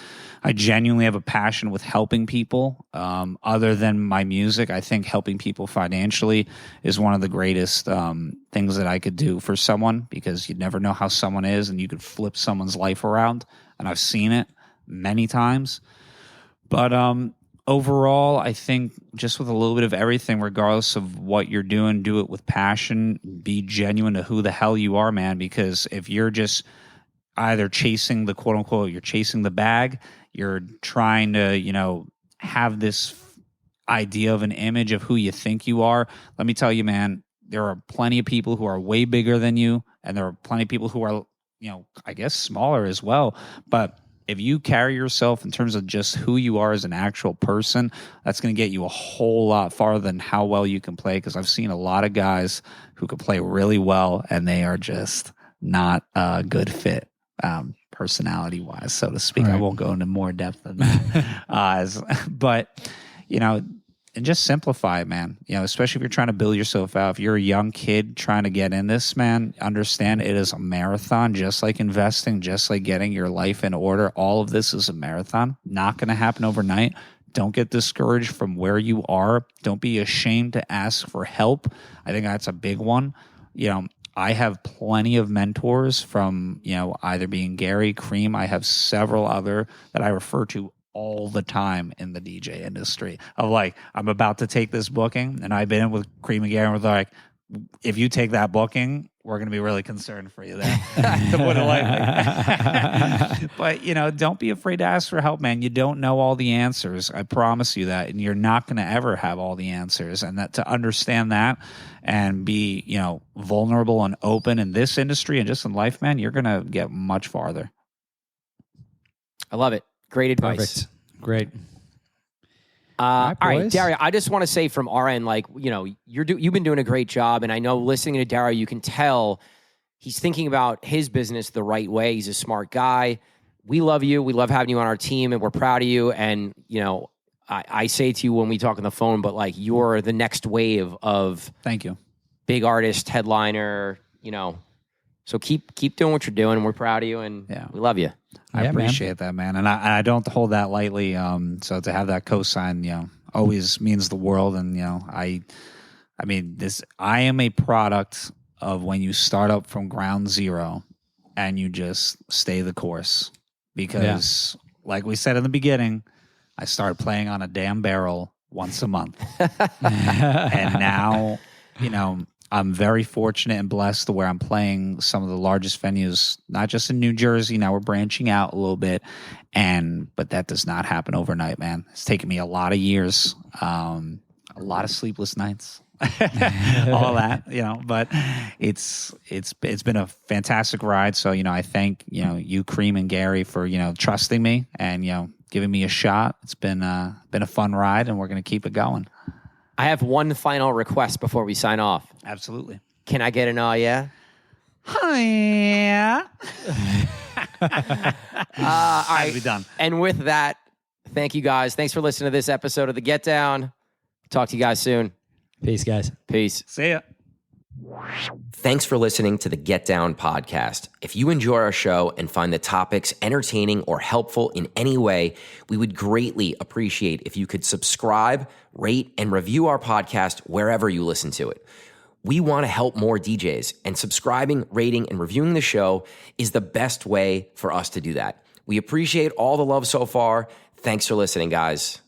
I genuinely have a passion with helping people. Other than my music, I think helping people financially is one of the greatest things that I could do for someone, because you never know how someone is, and you could flip someone's life around. And I've seen it many times. But overall, I think just with a little bit of everything, regardless of what you're doing, do it with passion, be genuine to who the hell you are, man. Because if you're just either chasing the quote unquote, you're chasing the bag, you're trying to, have this idea of an image of who you think you are. Let me tell you, man, there are plenty of people who are way bigger than you, and there are plenty of people who are, I guess smaller as well. But if you carry yourself in terms of just who you are as an actual person, that's going to get you a whole lot farther than how well you can play. Because I've seen a lot of guys who can play really well, and they are just not a good fit, personality-wise, so to speak. Right. I won't go into more depth than that. But, and just simplify, man. Especially if you're trying to build yourself out. If you're a young kid trying to get in this, man, understand it is a marathon, just like investing, just like getting your life in order. All of this is a marathon. Not going to happen overnight. Don't get discouraged from where you are. Don't be ashamed to ask for help. I think that's a big one. I have plenty of mentors from, either being Gary, Cream. I have several other that I refer to all the time in the DJ industry of like, I'm about to take this booking, and I've been in with Cream and Gary, and we're like, if you take that booking, we're going to be really concerned for you there. To put it lightly. But, you know, don't be afraid to ask for help, man. You don't know all the answers. I promise you that. And you're not going to ever have all the answers. And that to understand that and be, you know, vulnerable and open in this industry and just in life, man, you're going to get much farther. I love it. Great advice. Perfect. Great. All right, boys. Dario, I just want to say from our end, like, you know, you've been doing a great job. And I know listening to Dario, you can tell he's thinking about his business the right way. He's a smart guy. We love you. We love having you on our team, and we're proud of you. And, you know, I say to you when we talk on the phone, but like, you're the next wave of Thank you. big artist, headliner, you know. So keep doing what you're doing. We're proud of you, and we love you. I appreciate that, man. And I don't hold that lightly. So to have that cosign, you know, always means the world. And, you know, I am a product of when you start up from ground zero and you just stay the course. Because like we said in the beginning, I started playing on a damn barrel once a month. And now, you know, I'm very fortunate and blessed to where I'm playing some of the largest venues, not just in New Jersey. Now we're branching out a little bit, but that does not happen overnight, man. It's taken me a lot of years, a lot of sleepless nights, all that, you know. But it's been a fantastic ride. So, you know, I thank, you know, you, Cream, and Gary for, you know, trusting me and, you know, giving me a shot. It's been a fun ride, and we're going to keep it going. I have one final request before we sign off. Absolutely. Can I get an oh yeah? Yeah. All right. Be done. And with that, thank you guys. Thanks for listening to this episode of The Get Down. Talk to you guys soon. Peace, guys. Peace. See ya. Thanks for listening to the Get Down podcast. If you enjoy our show and find the topics entertaining or helpful in any way, we would greatly appreciate if you could subscribe, rate, and review our podcast wherever you listen to it. We want to help more DJs, and subscribing, rating, and reviewing the show is the best way for us to do that. We appreciate all the love so far. Thanks for listening, guys.